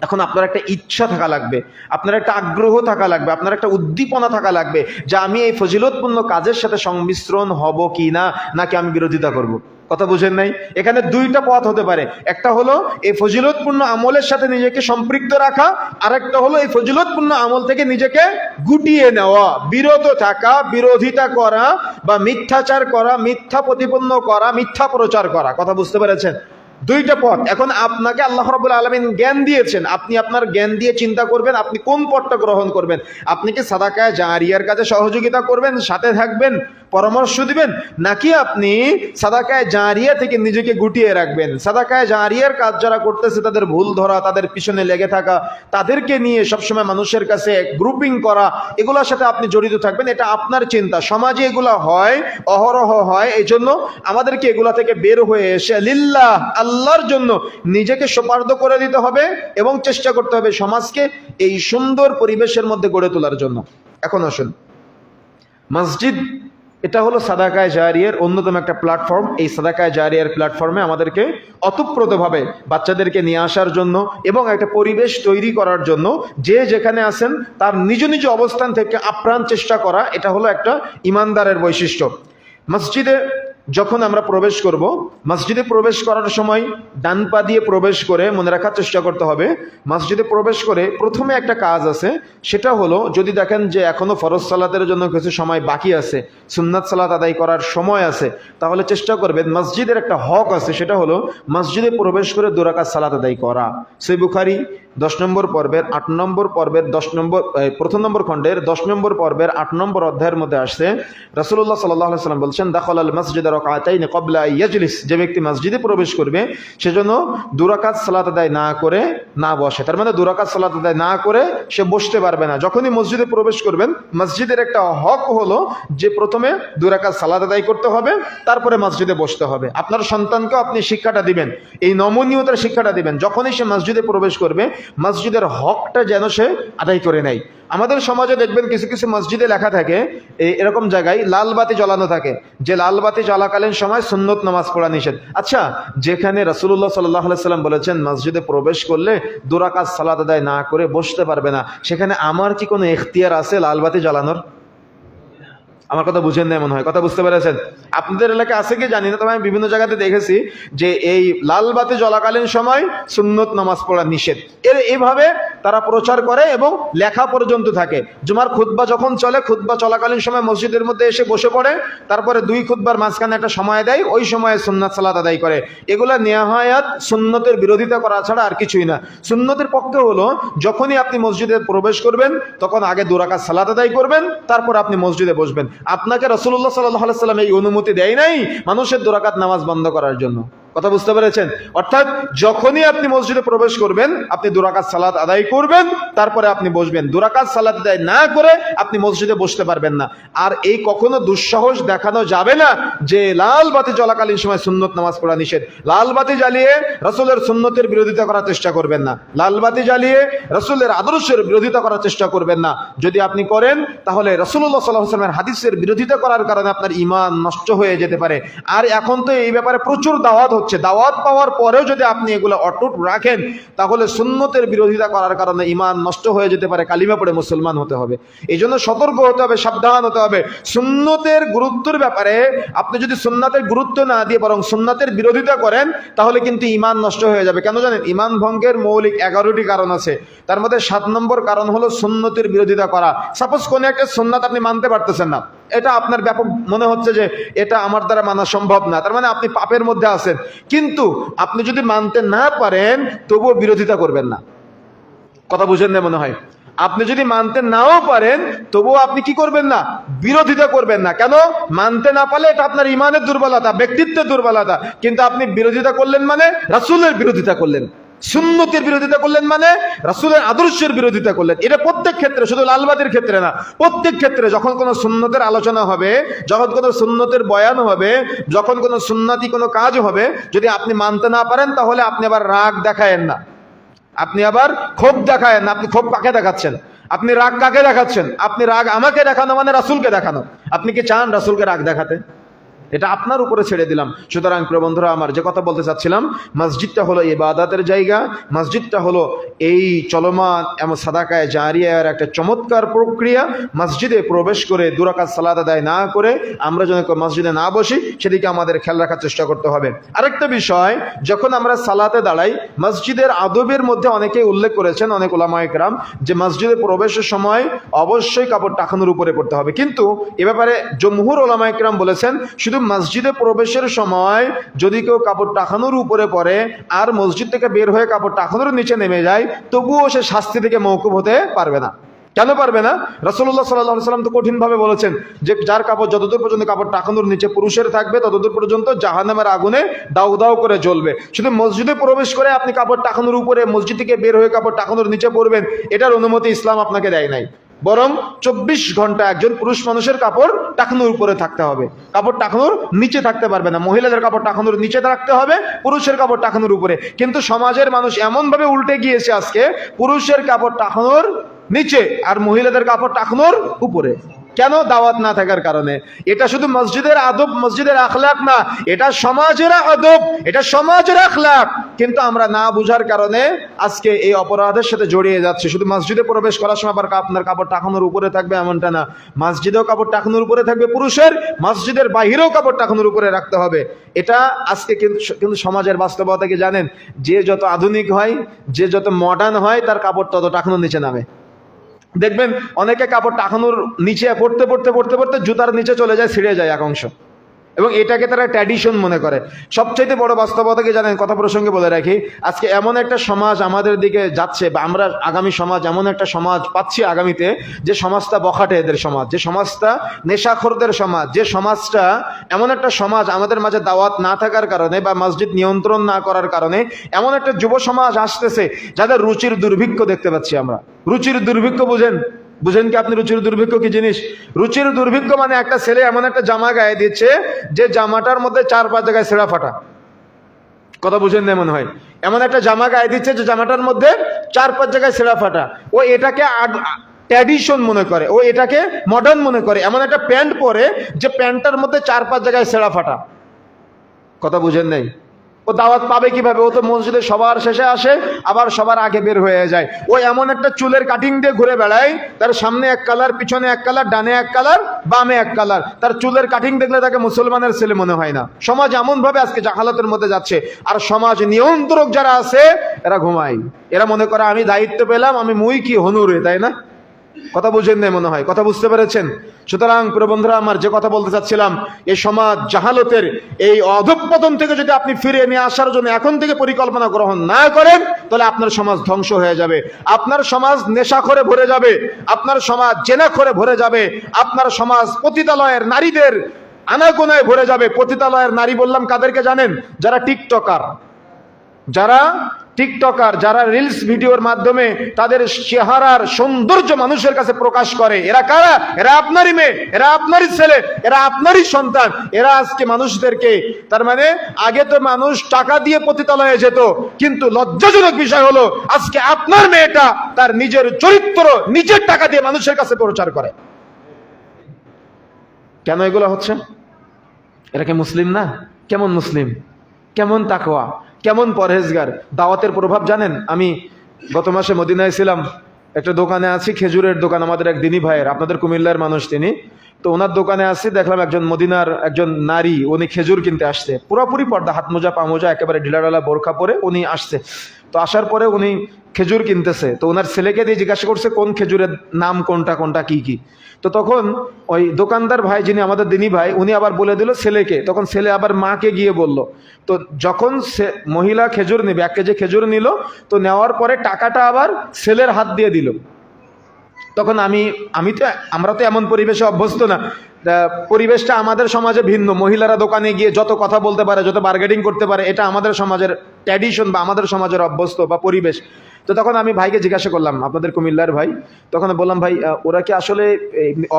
এখন আপনার একটা ইচ্ছা থাকা লাগবে, আপনার একটা আগ্রহ থাকা লাগবে, আপনার একটা উদ্দীপনা থাকা লাগবে যে আমি এই ফজিলতপূর্ণ কাজের সাথে সংমিশ্রণ হব কি না, নাকি আমি বিরোধিতা করব। কথা বুঝেন নাই? এখানে দুইটা পথ হতে পারে। একটা হলো এই ফজিলতপূর্ণ আমলের সাথে নিজেকে সম্পৃক্ত রাখা, আর একটা হলো এই ফজিলতপূর্ণ আমল থেকে নিজেকে গুটিয়ে নেওয়া, বিরত থাকা, বিরোধিতা করা বা মিথ্যাচার করা, মিথ্যা প্রতিপন্ন করা, মিথ্যা প্রচার করা। কথা বুঝতে পেরেছেন? দুইটা পথ। এখন আপনাকে আল্লাহ রাব্বুল আলামিন জ্ঞান দিয়েছেন, আপনি আপনার জ্ঞান দিয়ে চিন্তা করবেন আপনি কোন পথটা গ্রহণ করবেন। আপনি কি সাদাকায়ে জারিয়ার কাজে সহযোগিতা করবেন, সাথে থাকবেন, পরামর্শ দিবেন, নাকি আপনি সাদাকায়ে জারিয়া থেকে নিজেকে গুটিয়ে রাখবেন? সাদাকায়ে জারিয়ার কাজ যারা করতেছে তাদের ভুল ধরা, তাদের পিছনে লেগে থাকা, তাদেরকে নিয়ে সবসময় মানুষের কাছে গ্রুপিং করা, এগুলোর সাথে আপনি জড়িত থাকবেন, এটা আপনার চিন্তা। সমাজে এগুলা হয়, অহরহ হয়। এই জন্য আমাদেরকে এগুলা থেকে বের হয়ে এসে লিল্লাহ, আল্লাহর জন্য নিজেকে সোপার্দ করে দিতে হবে এবং চেষ্টা করতে হবে সমাজকে এই সুন্দর পরিবেশের মধ্যে গড়ে তোলার জন্য। এখন আসুন, মসজিদ এটা হলো সাদাকায়ে জারিয়ার অন্যতম একটা প্ল্যাটফর্ম। এই সাদাকায়ে জারিয়ার প্ল্যাটফর্মে আমাদেরকে অতপ্রতভাবে বাচ্চাদেরকে নিয়ে আসার জন্য এবং একটা পরিবেশ তৈরি করার জন্য যে যেখানে আছেন তার নিজ নিজ অবস্থান থেকে আপ্রাণ চেষ্টা করা, এটা হলো একটা ইমানদারের বৈশিষ্ট্য। মসজিদে যখন আমরা প্রবেশ করব, মসজিদে প্রবেশ করার সময় ডান পা দিয়ে প্রবেশ করে মনে রাখার চেষ্টা করতে হবে, মসজিদে প্রবেশ করে প্রথমে একটা কাজ আছে, সেটা হলো যদি দেখেন যে এখনো ফরজ সালাতের জন্য কিছু সময় বাকি আছে, সুন্নাত সালাত আদায় করার সময় আছে, তাহলে চেষ্টা করবেন, মসজিদের একটা হক আছে, সেটা হলো মসজিদে প্রবেশ করে 2 রাকাত সালাত আদায় করা। সহিহ বুখারী 10 নম্বর পর্বের 8 নম্বর পর্বের 10 নম্বর প্রথম নম্বর খণ্ডের 10 নম্বর পর্বের 8 নম্বর অধ্যায়ের মধ্যে আসছে, রাসূলুল্লাহ সাল্লাল্লাহু আলাইহি ওয়াসাল্লাম বলছেন, দাখালাল মাসজিদা রাকাতাইন ক্বাবলা ইয়াজলিস। যে ব্যক্তি মসজিদে প্রবেশ করবে সেজন্য 2 রাকাত সালাত আদায় না করে না বসে। তার মানে 2 রাকাত সালাত আদায় না করে সে বসতে পারবে না। যখনই মসজিদে প্রবেশ করবেন, মসজিদের একটা হক হলো যে প্রথমে 2 রাকাত সালাত আদায় করতে হবে, তারপরে মসজিদে বসতে হবে। আপনার সন্তানকে আপনি শিক্ষাটা দিবেন, এই নমনীয়তার শিক্ষাটা দিবেন। যখনই সে মসজিদে প্রবেশ করবে, মসজিদের হকটা যেন সে আদায় করে নেয়। আমাদের সমাজে দেখবেন কিছু কিছু মসজিদে লেখা থাকে, এরকম জায়গায় লাল বাতি জ্বালানো থাকে, যে লাল বাতি চলাকালীন সময় সুন্নত নামাজ পড়া নিষেধ। আচ্ছা, যেখানে রাসূলুল্লাহ সাল্লাল্লাহু আলাইহি ওয়াসাল্লাম বলেছেন মসজিদে প্রবেশ করলে 2 রাকাত সালাত আদায় না করে বসতে পারবে না, সেখানে আমার কি কোনো এখতিয়ার আছে লাল বাতি জ্বালানোর? আমার কথা বুঝেন না মনে হয়, কথা বুঝতে পেরেছেন? আপনাদের এলাকায় আছে কি জানি না, তবে আমি বিভিন্ন জায়গাতে দেখেছি যে এই লাল বাতি চলাকালীন সময় সুন্নত নামাজ পড়া নিষেধ। এইভাবে তারা প্রচার করে এবং লেখা পর্যন্ত থাকে। জুমার খুতবা যখন চলে, খুতবা চলাকালীন সময় মসজিদের মধ্যে এসে বসে পড়ে, তারপরে 2 খুতবার মাঝখানে একটা সময় দেয়, ওই সময়ে সুন্নাত সালাত আদায় করে। এগুলা নেহায়াত সুন্নতের বিরোধিতা করা ছাড়া আর কিছুই না। সুন্নতের পক্ষে হলো যখনই আপনি মসজিদে প্রবেশ করবেন তখন আগে 2 রাকাত সালাত আদায় করবেন, তারপর আপনি মসজিদে বসবেন। আপনাকে রাসূলুল্লাহ সাল্লাল্লাহু আলাইহি ওয়াসাল্লাম এই অনুমতি দেয় নাই মানুষের 2 রাকাত নামাজ বন্ধ করার জন্য। কথা বুঝতে পেরেছেন? অর্থাৎ যখনই আপনি মসজিদে প্রবেশ করবেন, আপনি 2 রাকাত সালাত আদায় করবেন, তারপরে আপনি বসবেন। 2 রাকাত সালাত আদায় না করে আপনি মসজিদে বসতে পারবেন না। আর এই কখনো দুঃসাহস দেখানো যাবে না যে লাল বাতি জ্বলাকালীন সময় সুন্নত নামাজ পড়া নিষেধ। লাল বাতি জ্বালিয়ে রাসূলের সুন্নতের বিরোধিতা করার চেষ্টা করবেন না। লাল বাতি জ্বালিয়ে রাসূলের আদর্শের বিরোধিতা করার চেষ্টা করবেন না। যদি আপনি করেন তাহলে রাসূলুল্লাহ সাল্লাল্লাহু আলাইহি ওয়াসাল্লামের হাদিসের বিরোধিতা করার কারণে আপনার ঈমান নষ্ট হয়ে যেতে পারে। আর এখন তো এই ব্যাপারে প্রচুর দাওয়াত হচ্ছে, দাওয়াত পাওয়ার পরেও যদি আপনি এগুলো অটুট রাখেন তাহলে সুন্নতের বিরোধিতা করার কারণে ঈমান নষ্ট হয়ে যেতে পারে, কালিমা পড়ে মুসলমান হতে হবে। এই জন্য সতর্ক হতে হবে, সাবধান হতে হবে। সুন্নতের গুরুত্বের ব্যাপারে আপনি যদি সুন্নাতের গুরুত্ব না দিয়ে বরং সুন্নাতের বিরোধিতা করেন তাহলে কিন্তু ঈমান নষ্ট হয়ে যাবে। কেন জানেন? ঈমান ভঙ্গের মৌলিক 11টি কারণ আছে, তার মধ্যে 7 নম্বর কারণ হলো সুন্নতের বিরোধিতা করা। সাপোজ কোন একটা সুন্নাত আপনি মানতে পারতেছেন না, এটা আপনার ব্যাপক মনে হচ্ছে যে এটা আমার দ্বারা মানা সম্ভব না, তার মানে আপনি পাপের মধ্যে আছেন। কিন্তু আপনি যদি মানতে না পারেন তবুও বিরোধিতা করবেন না। কথা বুঝেন না মনে হয়? আপনি যদি মানতে নাও পারেন তবুও আপনি কি করবেন না? বিরোধিতা করবেন না। কেন? মানতে না পারলে এটা আপনার ঈমানের দুর্বলতা, ব্যক্তিত্বের দুর্বলতা। কিন্তু আপনি বিরোধিতা করলেন মানে রাসূলের বিরোধিতা করলেন, সুন্নতের বিরোধিতা করলেন মানে রাসূলের আদর্শের বিরোধিতা করলেন। এটা প্রত্যেক ক্ষেত্রে, শুধু লালবাতির ক্ষেত্রে না, প্রত্যেক ক্ষেত্রে যখন কোনো সুন্নতের আলোচনা হবে, যখন কোনো সুন্নতের বয়ান হবে, যখন কোনো সুন্নতি কোনো কাজ হবে, যদি আপনি মানতে না পারেন তাহলে আপনি আবার রাগ দেখায়েন না, আপনি আবার ক্ষোভ দেখায়েন না। আপনি ক্ষোভ কাকে দেখাচ্ছেন? আপনি রাগ কাকে দেখাচ্ছেন? আপনি রাগ আমাকে দেখানো মানে রাসূলকে দেখানো। আপনি কি চান রাসূলকে রাগ দেখাতে? এটা আপনার উপরে ছেড়ে দিলাম। সুতরাং প্রিয় বন্ধুরা আমার, যে কথা বলতে চাচ্ছিলাম, মসজিদটা হলো ইবাদতের জায়গা, মসজিদটা হলো এই চলমান এবং সাদাকায়ে জারিয়ার একটা চমৎকার প্রক্রিয়া। মসজিদে প্রবেশ করে 2 রাকাত সালাত আদায় না করে আমরা যেন মসজিদে না বসি, সেদিকে আমাদের খেয়াল রাখার চেষ্টা করতে হবে। আরেকটা বিষয়, যখন আমরা সালাতে দাঁড়াই, মসজিদের আদবের মধ্যে অনেকেই উল্লেখ করেছেন, অনেক উলামায়ে কেরাম, যে মসজিদে প্রবেশের সময় অবশ্যই কাপড় টাকানোর উপরে পড়তে হবে। কিন্তু এ ব্যাপারে জমহুর উলামায়ে কেরাম বলেছেন শুধু মসজিদে প্রবেশের সময় যদি কেউ কাপড় টাকানোর উপরে পড়ে আর মসজিদ থেকে বের হয়ে কাপড় টাকানোর নিচে নেমে যায় তবুও সে শাস্তি থেকে মওকুফ হতে পারবে না। কেন পারবে না? রাসূলুল্লাহ সাল্লাল্লাহু আলাইহি ওয়াসাল্লাম তো কঠিনভাবে বলেছেন যে যার কাপড় যতদূর পর্যন্ত কাপড় টাকানোর নিচে পুরুষের থাকবে ততদূর পর্যন্ত জাহান্নামের আগুনে দাউ দাউ করে জ্বলবে। শুধু মসজিদে প্রবেশ করে আপনি কাপড় টাকানোর উপরে, মসজিদ থেকে বের হয়ে কাপড় টাকানোর নিচে পড়বেন, এটার অনুমতি ইসলাম আপনাকে দেয় নাই। বরং 24 ঘন্টা একজন পুরুষ মানুষের কাপড় টাকানোর উপরে থাকতে হবে, কাপড় টাকানোর নিচে থাকতে পারবে না। মহিলাদের কাপড় টাকানোর নিচে রাখতে হবে, পুরুষের কাপড় টাকানোর উপরে। কিন্তু সমাজের মানুষ এমন ভাবে উল্টে গিয়েছে আজকে, পুরুষের কাপড় টাকানোর নিচে আর মহিলাদের কাপড় টাকানোর উপরে। কেন? দাওয়াত না থাকার কারণে। এটা শুধু মসজিদের আদব, মসজিদের আখলাক না, এটা সমাজের আদব, এটা সমাজের আখলাক। কিন্তু আমরা না বুঝার কারণে আজকে এই অপরাধের সাথে জড়িয়ে যাচ্ছে। শুধু মসজিদে প্রবেশ করার সময় আবার আপনার কাপড় টাকানোর উপরে থাকবে এমনটা না, মসজিদেও কাপড় টাকানোর উপরে থাকবে পুরুষের, মসজিদের বাহিরেও কাপড় টাকানোর উপরে রাখতে হবে। এটা আজকে কিন্তু সমাজের বাস্তবতা কি জানেন? যে যত আধুনিক হয়, যে যত মডার্ন হয়, তার কাপড় তত টাকানোর নিচে নামে। দেখবেন অনেকে কাপড় টাকানোর নিচে পড়তে পড়তে পড়তে পড়তে জুতার নিচে চলে যায়, ছিঁড়ে যায় এক অংশ, এবং এটাকে তারা ট্র্যাডিশন মনে করে। সবচাইতে বড় বাস্তবতা কি জানেন? কথা প্রসঙ্গে বলে রাখি, আজকে এমন একটা সমাজ আমাদের দিকে যাচ্ছে, বা আমরা আগামী সমাজ এমন একটা সমাজ পাচ্ছি আগামীতে, যে সমাজটা বখাটে এদের সমাজ, যে সমাজটা নেশাখোরদের সমাজ, যে সমাজটা এমন একটা সমাজ আমাদের মাঝে দাওয়াত না থাকার কারণে বা মসজিদ নিয়ন্ত্রণ না করার কারণে এমন একটা যুব সমাজ আসতেছে যাদের রুচির দুর্ভিক্ষ দেখতে পাচ্ছি আমরা। রুচির দুর্ভিক্ষ বুঝেন কি আপনি? রুচির দুর্ভিক্ষ কি জিনিস? রুচির দুর্ভিক্ষ মানে একটা ছেলে এমন একটা জামা গায়ে দিচ্ছে যে জামাটার মধ্যে 4-5 জায়গায় ছেঁড়া ফাটা। কথা বুঝেন না মনে হয়? এমন একটা জামা গায়ে দিচ্ছে যে জামাটার মধ্যে 4-5 জায়গায় ছেঁড়া ফাটা। ও এটাকে ট্র্যাডিশন মনে করে, ও এটাকে মডার্ন মনে করে। এমন একটা প্যান্ট পরে যে প্যান্টটার মধ্যে 4-5 জায়গায় ছেঁড়া ফাটা। কথা বুঝেন নাই? ও দাওয়াত পাবে কিভাবে? ও তো মসজিদে সবার শেষে আসে, আবার সবার আগে বের হয়ে যায়। ও এমন একটা চুলের কাটিং দিয়ে ঘুরে বেড়ায়, তার সামনে এক কালার, পিছনে এক কালার, ডানে এক কালার, বামে এক কালার। তার চুলের কাটিং দেখলে তাকে মুসলমানের ছেলে মনে হয় না। সমাজ এমন ভাবে আজকে জাহালাতের মধ্যে যাচ্ছে। আর সমাজ নিয়ন্ত্রক যারা আছে এরা ঘুমায়, এরা মনে করে আমি দায়িত্ব পেলাম, আমি মুই কি হনুরে, তাই না? কথা বুঝেন না মনে হয়? কথা বুঝতে পেরেছেন? সুতরাং প্রিয় বন্ধুরা আমার, যে কথা বলতে চাচ্ছিলাম, এই সমাজ জাহালতের এই অধঃপতন থেকে যদি আপনি ফিরে নিয়ে আসার জন্য এখন থেকে পরিকল্পনা গ্রহণ না করেন তাহলে আপনার সমাজ ধ্বংস হয়ে যাবে, আপনার সমাজ নেশাখোরে ভরে যাবে, আপনার সমাজ জেনাখোরে ভরে যাবে, আপনার সমাজ পতিতালয়ের নারীদের আনাগোনায় ভরে যাবে। পতিতালয়ের নারী বললাম কাদেরকে জানেন? যারা টিকটকার, যারা রিলস ভিডিওর মাধ্যমে তাদের চেহারার সৌন্দর্য মানুষের কাছে প্রকাশ করে। এরা কারা? এরা আপনারই মেয়ে, এরা আপনারই ছেলে, এরা আপনারই সন্তান। এরা আজকে মানুষদেরকে, তার মানে আগে তো মানুষ টাকা দিয়ে পতিতালয়ে যেত, কিন্তু লজ্জাজনক বিষয় হলো আজকে আপনার মেয়েটা তার নিজের চরিত্র নিজের টাকা দিয়ে মানুষের কাছে প্রচার করে। কেন এগুলো হচ্ছে? এরা কি মুসলিম না? কেমন মুসলিম, কেমন তাকওয়া, কেমন পরহেজগার। দাওয়াতের প্রভাব জানেন? আমি গত মাসে মদিনায় ছিলাম, একটা দোকানে আছি, খেজুরের দোকান, আমাদের এক দিনী ভাইয়ের, আপনাদের কুমিল্লার মানুষ তিনি। তো ওনার দোকানে আছি, দেখলাম একজন মদিনার একজন নারী, উনি খেজুর কিনতে আসছে, পুরোপুরি পর্দা, হাত মোজা পা মোজা একেবারে ঢিলাঢালা বোরখা পরে উনি আসছে। তো আসার পরে উনি খেজুর কিনতেছে, তো ওনার ছেলেকে দিয়ে জিজ্ঞাসা করছে কোন খেজুরের নাম কোনটা কোনটা কি কি। তো তখন ওই দোকানদার ভাই, যিনি আমাদের দিনী ভাই, উনি আবার বলে দিল ছেলেকে, তখন ছেলে আবার মাকে গিয়ে বলল। তো যখন মহিলা খেজুর নেবে, 1 কেজি খেজুর নিল, তো নেওয়ার পরে টাকাটা আবার ছেলের হাত দিয়ে দিল। তখন আমরা তো এমন পরিবেশে অভ্যস্ত না, পরিবেশটা আমাদের সমাজে ভিন্ন। মহিলারা দোকানে গিয়ে যত কথা বলতে পারে, যত বার্গেনিং করতে পারে, এটা আমাদের সমাজের ট্র্যাডিশন বা আমাদের সমাজের অভ্যস্ত বা পরিবেশ। তো তখন আমি ভাইকে জিজ্ঞাসা করলাম, আপনাদের কুমিল্লার ভাই, তখন বললাম ভাই ওরা কি আসলে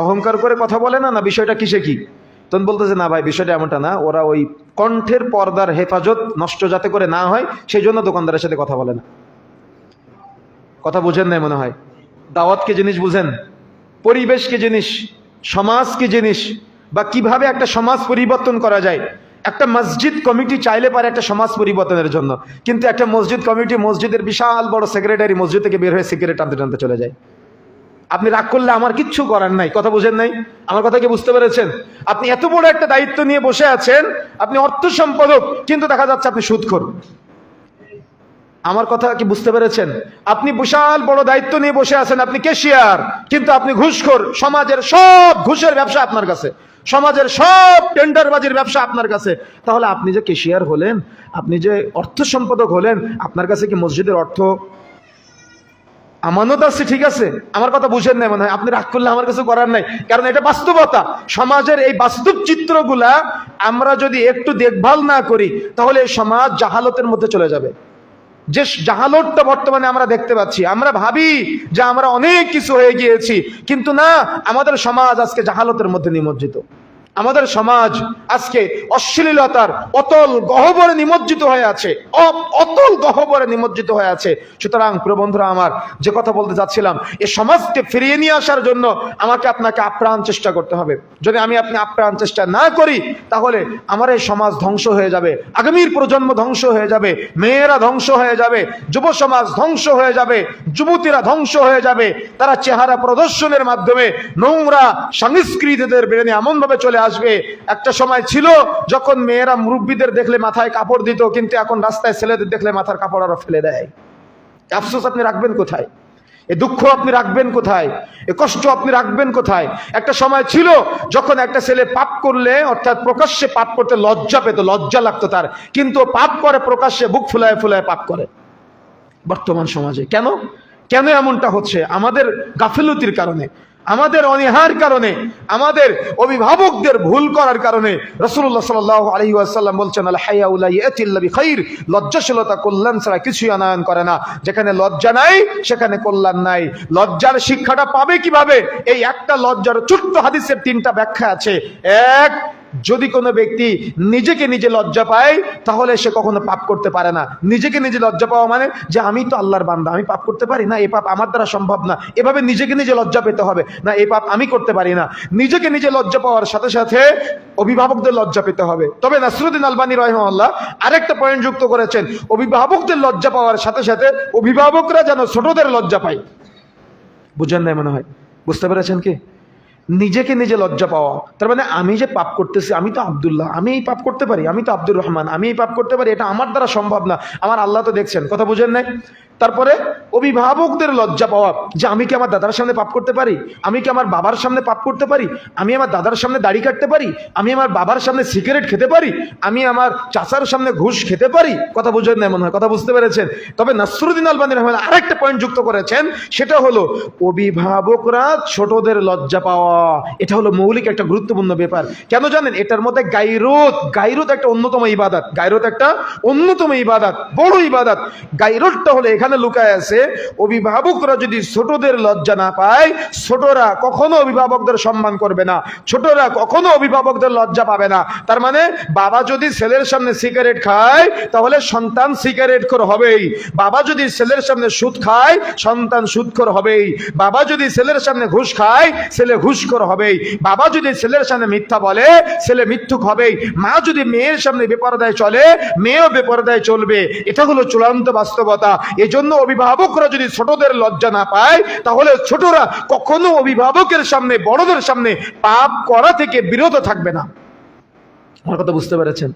অহংকার করে কথা বলে না, না বিষয়টা কিসে কি? তখন বলতেছে না ভাই বিষয়টা এমনটা না, ওরা ওই কণ্ঠের পর্দার হেফাজত নষ্ট যাতে করে না হয় সেই জন্য দোকানদারের সাথে কথা বলে না। কথা বুঝেন নাই মনে হয়। দাওয়াত কি জিনিস বুঝেন? পরিবেশ কি জিনিস? সমাজ কি জিনিস? বা কিভাবে একটা সমাজ পরিবর্তন করা যায়। একটা মসজিদ কমিটি চাইলে পারে একটা সমাজ পরিবর্তনের জন্য, কিন্তু একটা মসজিদ কমিটি, মসজিদের বিশাল বড় সেক্রেটারি মসজিদ থেকে বের হয়ে সিগারেট টানতে টানতে চলে যায়। আপনি রাগ করলে আমার কিচ্ছু করার নাই। কথা বুঝেন নাই? আমার কথা কি বুঝতে পেরেছেন? আপনি এত বড় একটা দায়িত্ব নিয়ে বসে আছেন, আপনি অর্থ সম্পাদক, কিন্তু দেখা যাচ্ছে আপনি সুদখোর। আমার কথা কি বুঝতে পেরেছেন? আপনি বিশাল বড় দায়িত্ব নিয়ে বসে আছেন, আপনি ক্যাশিয়ার, কিন্তু আপনি ঘুষখোর। সমাজের সব ঘুষের ব্যবসা আপনার কাছে, সমাজের সব টেন্ডারবাজির ব্যবসা আপনার কাছে। তাহলে আপনি যে ক্যাশিয়ার হলেন, আপনি যে অর্থ সম্পাদক হলেন, আপনার কাছে কি মসজিদের অর্থ আমানত আছে? ঠিক আছে, আমার কথা বুঝেন নাই মনে হয়। আপনি রাগ করলে আমার কিছু করার নাই, কারণ এটা বাস্তবতা। সমাজের এই বাস্তব চিত্রগুলা আমরা যদি একটু দেখভাল না করি, তাহলে এই সমাজ জাহালতের মধ্যে চলে যাবে। যে জাহালতটা বর্তমানে আমরা দেখতে পাচ্ছি, আমরা ভাবি যে আমরা অনেক কিছু হয়ে গিয়েছি, কিন্তু না, আমাদের সমাজ আজকে জাহালতের মধ্যে নিমজ্জিত। আমাদের সমাজ আজকে অশ্লীলতার অতল গহ্বরে নিমজ্জিত হয়ে আছে, অতল গহ্বরে নিমজ্জিত হয়ে আছে। সুতরাং প্রিয় বন্ধুরা আমার, যে কথা বলতে যাচ্ছিলাম, এই সমাজকে ফিরিয়ে নিয়ে আসার জন্য আমাকে আপনাকে আপ্রাণ চেষ্টা করতে হবে। যদি আপনি আপ্রাণ চেষ্টা না করি, তাহলে আমার এই সমাজ ধ্বংস হয়ে যাবে, আগামীর প্রজন্ম ধ্বংস হয়ে যাবে, মেয়েরা ধ্বংস হয়ে যাবে, যুব সমাজ ধ্বংস হয়ে যাবে, যুবতীরা ধ্বংস হয়ে যাবে। তারা চেহারা প্রদর্শনের মাধ্যমে নোংরা সংস্কৃতিদের ব্রেনে এমনভাবে চলে আসবে। একটা সময় ছিল যখন মেয়েরা মুরব্বীদের দেখলে মাথায় কাপড় দিত, কিন্তু এখন রাস্তায় ছেলেদের দেখলে মাথার কাপড় আরো ফেলে দেয়। আফসোস আপনি রাখবেন কোথায়? এ দুঃখ আপনি রাখবেন কোথায়? এ কষ্ট আপনি রাখবেন কোথায়? একটা সময় ছিল যখন একটা ছেলে পাপ করলে, অর্থাৎ প্রকাশ্যে পাপ করতে লজ্জা পেত, লজ্জা লাগতো তার, কিন্তু পাপ করে প্রকাশ্যে বুক ফুলায় ফুলায় পাপ করে। বর্তমান সমাজে কেন কেন এমনটা হচ্ছে? আমাদের গাফিলতির কারণে, আমাদের অনীহার কারণে, আমাদের অভিভাবকদের ভুল করার কারণে। রাসূলুল্লাহ সাল্লাল্লাহু আলাইহি ওয়াসাল্লাম বলছেন, আল হায়াউ লা ইয়াতি ইল্লা বিখাইর, লজ্জাশীলতা কল্যাণ ছাড়া কিছুই আনয়ন করে না। যেখানে লজ্জা নাই সেখানে কল্যাণ নাই। লজ্জার শিক্ষাটা পাবে কিভাবে? এই একটা লজ্জার ছোট্ট হাদিসের 3টা ব্যাখ্যা আছে। এক, যদি কোনো ব্যক্তি নিজেকে নিজে লজ্জা পায়, তাহলে সে কখনো পাপ করতে পারে না। নিজেকে নিজে লজ্জা পাওয়া মানে যে আমি তো আল্লাহর বান্দা, আমি পাপ করতে পারি না, এই পাপ আমার দ্বারা সম্ভব না, এভাবে নিজেকে নিজে লজ্জা পেতে হবে না, এই পাপ আমি করতে পারি না। নিজেকে নিজে লজ্জা পাওয়ার সাথে সাথে অভিভাবকদের লজ্জা পেতে হবে। তবে নাসরুদ্দিন আলবানী রাহিমাহুল্লাহ আরেকটা পয়েন্ট যুক্ত করেছেন, অভিভাবকদের লজ্জা পাওয়ার সাথে সাথে অভিভাবকরা যেন ছোটদের লজ্জা পায়। বুঝেন নাই মনে হয়? বুঝতে পেরেছেন কি? নিজেকে নিজে লজ্জা পাওয়া, তার মানে আমি যে পাপ করতেছি, আমি তো আব্দুল্লাহ, আমি এই পাপ করতে পারি, আমি তো আব্দুর রহমান, আমি এই পাপ করতে পারি, এটা আমার দ্বারা সম্ভব না, আমার আল্লাহ তো দেখছেন। কথা বুঝেন নাই? তারপরে অভিভাবকদের লজ্জা পাওয়া, যে আমি কি আমার দাদার সামনে পাপ করতে পারি, আমি কি আমার বাবার সামনে পাপ করতে পারি, আমি আমার দাদার সামনে দাড়ি কাটতে পারি, আমি আমার বাবার সামনে সিগারেট খেতে পারি, আমি আমার চাচার সামনে ঘুষ খেতে পারি। কথা বুঝেন না মনে হয়, কথা বুঝতে পেরেছেন? তবে নাসরুদ্দিন আলবানী রহমাতুল্লাহ আরেকটা পয়েন্ট যুক্ত করেছেন, সেটা হলো অভিভাবকরা ছোটদের লজ্জা পাওয়া। এটা হলো মৌলিক একটা গুরুত্বপূর্ণ ব্যাপার। কেন জানেন? এটার মধ্যে গায়রত একটা অন্যতম ইবাদত, গায়রত একটা অন্যতম ইবাদত, বড় ইবাদত। গায়রতটা হলো এখানে লুকায় আছে। অভিভাবকরা যদি ছোটদের লজ্জা না পায়, ছোটরা কখনো অভিভাবকদের সম্মান করবে না, ছোটরা কখনো অভিভাবকদের লজ্জা পাবে না। তার মানে বাবা যদি ছেলের সামনে সিগারেট খায়, তাহলে সন্তান সিগারেটখোর হবেই। বাবা যদি ছেলের সামনে সুদ খায়, সন্তান সুদখোর হবেই। বাবা যদি ছেলের সামনে ঘুষ খায়, ছেলে ঘুষখোর হবেই। বাবা যদি ছেলের সামনে মিথ্যা বলে, ছেলে মিথ্যুক হবেই। মা যদি মেয়ের সামনে বেপরদায় চলে, মেয়েও বেপরদায় চলবে। এটা হলো চূড়ান্ত বাস্তবতা। এজন্য অভিভাবকরা যদি ছোটদের লজ্জা না পায়, তাহলে ছোটরা কখনো অভিভাবকের সামনে, বড়দের সামনে পাপ করা থেকে বিরত থাকবে না। আমার কথা বুঝতে পেরেছেন?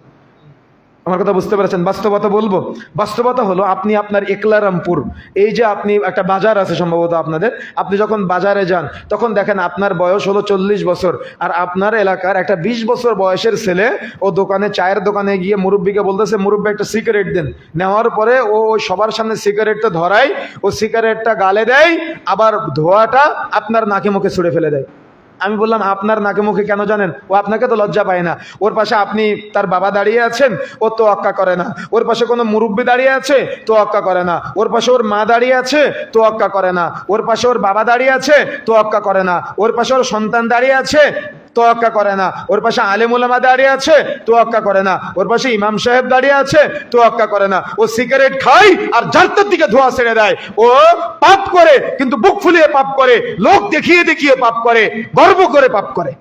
আমার কথা বুঝতে পেরেছেন? বাস্তবতা বলবো। বাস্তবতা হলো, আপনি আপনার একলারামপুর, এই যে আপনি একটা বাজার আছে সম্ভবত আপনাদের, আপনি যখন বাজারে যান তখন দেখেন আপনার বয়স হলো 40 বছর, আর আপনার এলাকার একটা 20 বছর বয়সের ছেলে ও দোকানে, চায়ের দোকানে গিয়ে মুরব্বীকে বলতেছে, মুরব্বী একটা সিগারেট দেন। নেওয়ার পরে ও সবার সামনে সিগারেটটা ধরায়, ও সিগারেটটা গালে দেয়, আবার ধোঁয়াটা আপনার নাকে মুখে ছুঁড়ে ফেলে দেয়। আমি বললাম, আপনার নাকে মুখে কেন জানেন? ও আপনাকে তো লজ্জা পায় না। ওর পাশে আপনি, তার বাবা দাঁড়িয়ে আছেন, ও তোয়াক্কা করে না। ওর পাশে কোনো মুরব্বী দাঁড়িয়ে আছে, তোয়াক্কা করে না। ওর পাশে ওর মা দাঁড়িয়ে আছে, তোয়াক্কা করে না। ওর পাশে ওর বাবা দাঁড়িয়ে আছে, তোয়াক্কা করে না। ওর পাশে ওর সন্তান দাঁড়িয়ে আছে, তোয়াক্কা করে না। ওর পাশে আলেম উলামা দাঁড়িয়ে আছে, তোয়াক্কা করে না। ওর পাশে ইমাম সাহেব দাঁড়িয়ে আছে, তোয়াক্কা করে না। ও সিগারেট খায় আর জান্নাতের দিকে ধোঁয়া ছেড়ে দেয়। ও পাপ করে, কিন্তু বুক ফুলিয়ে পাপ করে, লোক দেখিয়ে দেখিয়ে পাপ করে, গর্ব করে পাপ করে।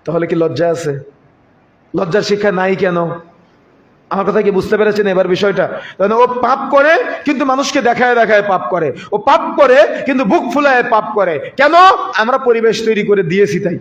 তাহলে কি লজ্জা আছে? লজ্জার শিক্ষা নাই কেন? আমার কথা কি বুঝতে পেরেছেন এবার বিষয়টা? ও পাপ করে কিন্তু মানুষকে দেখায় দেখায় পাপ করে, ও পাপ করে কিন্তু বুক ফুলায় পাপ করে। কেন? আমরা পরিবেশ তৈরি করে দিয়েছি তাই।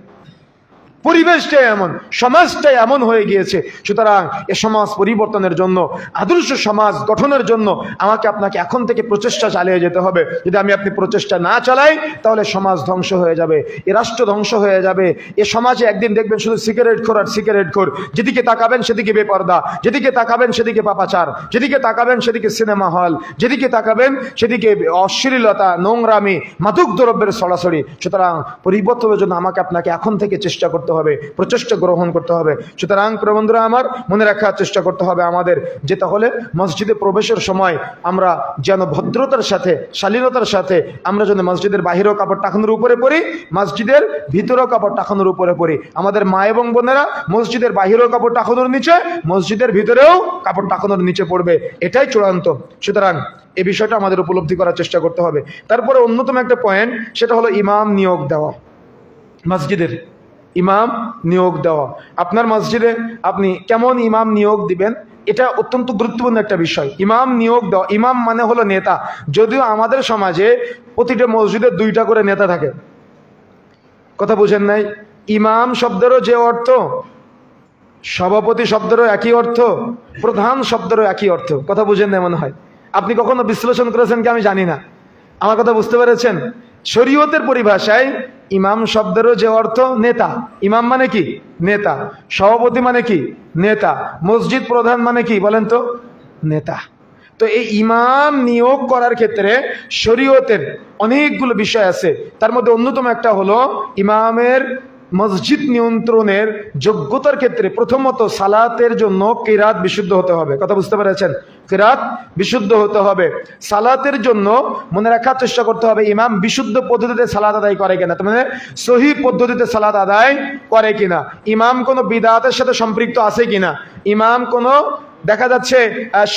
পরিবেশটাই এমন, সমাজটাই এমন হয়ে গিয়েছে। সুতরাং এ সমাজ পরিবর্তনের জন্য, আদর্শ সমাজ গঠনের জন্য আমাকে আপনাকে এখন থেকে প্রচেষ্টা চালিয়ে যেতে হবে। যদি আপনি প্রচেষ্টা না চালাই, তাহলে সমাজ ধ্বংস হয়ে যাবে, এ রাষ্ট্র ধ্বংস হয়ে যাবে। এ সমাজে একদিন দেখবেন শুধু সিগারেট খোর আর সিগারেট খোর, যেদিকে তাকাবেন সেদিকে বেপর্দা, যেদিকে তাকাবেন সেদিকে পাপাচার, যেদিকে তাকাবেন সেদিকে সিনেমা হল, যেদিকে তাকাবেন সেদিকে অশ্লীলতা, নোংরামি, মাদক দ্রব্যের ছড়াছড়ি। সুতরাং পরিবর্তনের জন্য আমাকে আপনাকে এখন থেকে চেষ্টা করতে হবে, প্রচেষ্টা গ্রহণ করতে হবে। সুতরাং প্রিয় বন্ধুরা আমার, মনে রাখার চেষ্টা করতে হবে আমাদের যে, তাহলে মসজিদে প্রবেশের সময় আমরা যেন ভদ্রতার সাথে, শালীনতার সাথে আমরা যেন মসজিদের বাহিরেও কাপড় টাকানোর উপরে পড়ি, মসজিদের ভিতরেও কাপড় টাকানোর উপরে পড়ি। আমাদের মা এবং বোনেরা মসজিদের বাহিরেও কাপড় টাকানোর নিচে, মসজিদের ভিতরেও কাপড় টাকানোর নিচে পড়বে, এটাই চূড়ান্ত। সুতরাং এই বিষয়টা আমাদের উপলব্ধি করার চেষ্টা করতে হবে। তারপরে অন্যতম একটা পয়েন্ট, সেটা হলো ইমাম নিয়োগ দেওয়া। মসজিদের ইমাম নিয়োগ দেওয়া। আপনার মসজিদে আপনি কেমন ইমাম নিয়োগ দিবেন, এটা অত্যন্ত গুরুত্বপূর্ণ একটা বিষয়। ইমাম নিয়োগ দেওয়া, ইমাম মানে হলো নেতা। যদিও আমাদের সমাজে প্রতিটা মসজিদে 2টা করে নেতা থাকে। কথা বুঝেন নাই? ইমাম শব্দেরও যে অর্থ, সভাপতি শব্দেরও একই অর্থ, প্রধান শব্দেরও একই অর্থ। কথা বুঝেন না মনে হয়? আপনি কখনো বিশ্লেষণ করেছেন কি আমি জানি না। আমার কথা বুঝতে পেরেছেন? শরীয়তের পরিভাষায় ইমাম শব্দেরও যে অর্থ নেতা, ইমাম মানে কি? নেতা। সভাপতি মানে কি? নেতা। মসজিদ প্রধান মানে কি বলেন তো? নেতা। তো এই ইমাম নিয়োগ করার ক্ষেত্রে শরীয়তের অনেকগুলো বিষয় আছে। তার মধ্যে অন্যতম একটা হলো, ইমামের মসজিদ নিয়ন্ত্রণের যোগ্যতার ক্ষেত্রে প্রথমত সালাতের জন্য কিরাত বিশুদ্ধ হতে হবে। কথা বুঝতে পেরেছেন? কিরাত বিশুদ্ধ হতে হবে। সালাতের জন্য মনে রাখার চেষ্টা করতে হবে ইমাম বিশুদ্ধ পদ্ধতিতে সালাত আদায় করে কিনা, তার মানে সহি পদ্ধতিতে সালাত আদায় করে কিনা, ইমাম কোনো বিদআতের সাথে সম্পৃক্ত আছে কিনা, ইমাম কোনো দেখা যাচ্ছে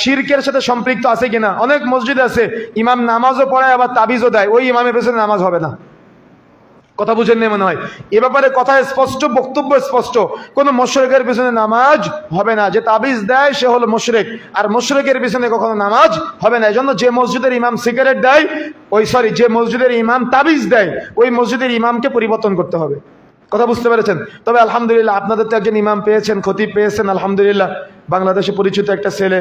শিরকের সাথে সম্পৃক্ত আছে কিনা। অনেক মসজিদ আছে ইমাম নামাজও পড়ায় আবার তাবিজও দেয়, ওই ইমামের পেছনে নামাজ হবে না। কথা বুঝেন না মনে হয়? এ ব্যাপারে কথা স্পষ্ট, বক্তব্য স্পষ্ট। কোন মুশরিকের পিছনে নামাজ হবে না। যে তাবিজ দেয় সে হলো মুশরিক, আর মুশরিকের পিছনে কখনো নামাজ হবে না। এজন্য যে মসজিদের ইমাম সিগারেট দেয়, যে মসজিদের ইমাম তাবিজ দেয়, ওই মসজিদের ইমামকে পরিবর্তন করতে হবে। কথা বুঝতে পেরেছেন? তবে আলহামদুলিল্লাহ আপনাদের তো একজন ইমাম পেয়েছেন, খতিব পেয়েছেন, আলহামদুলিল্লাহ। বাংলাদেশে পরিচিত একটা ছেলে,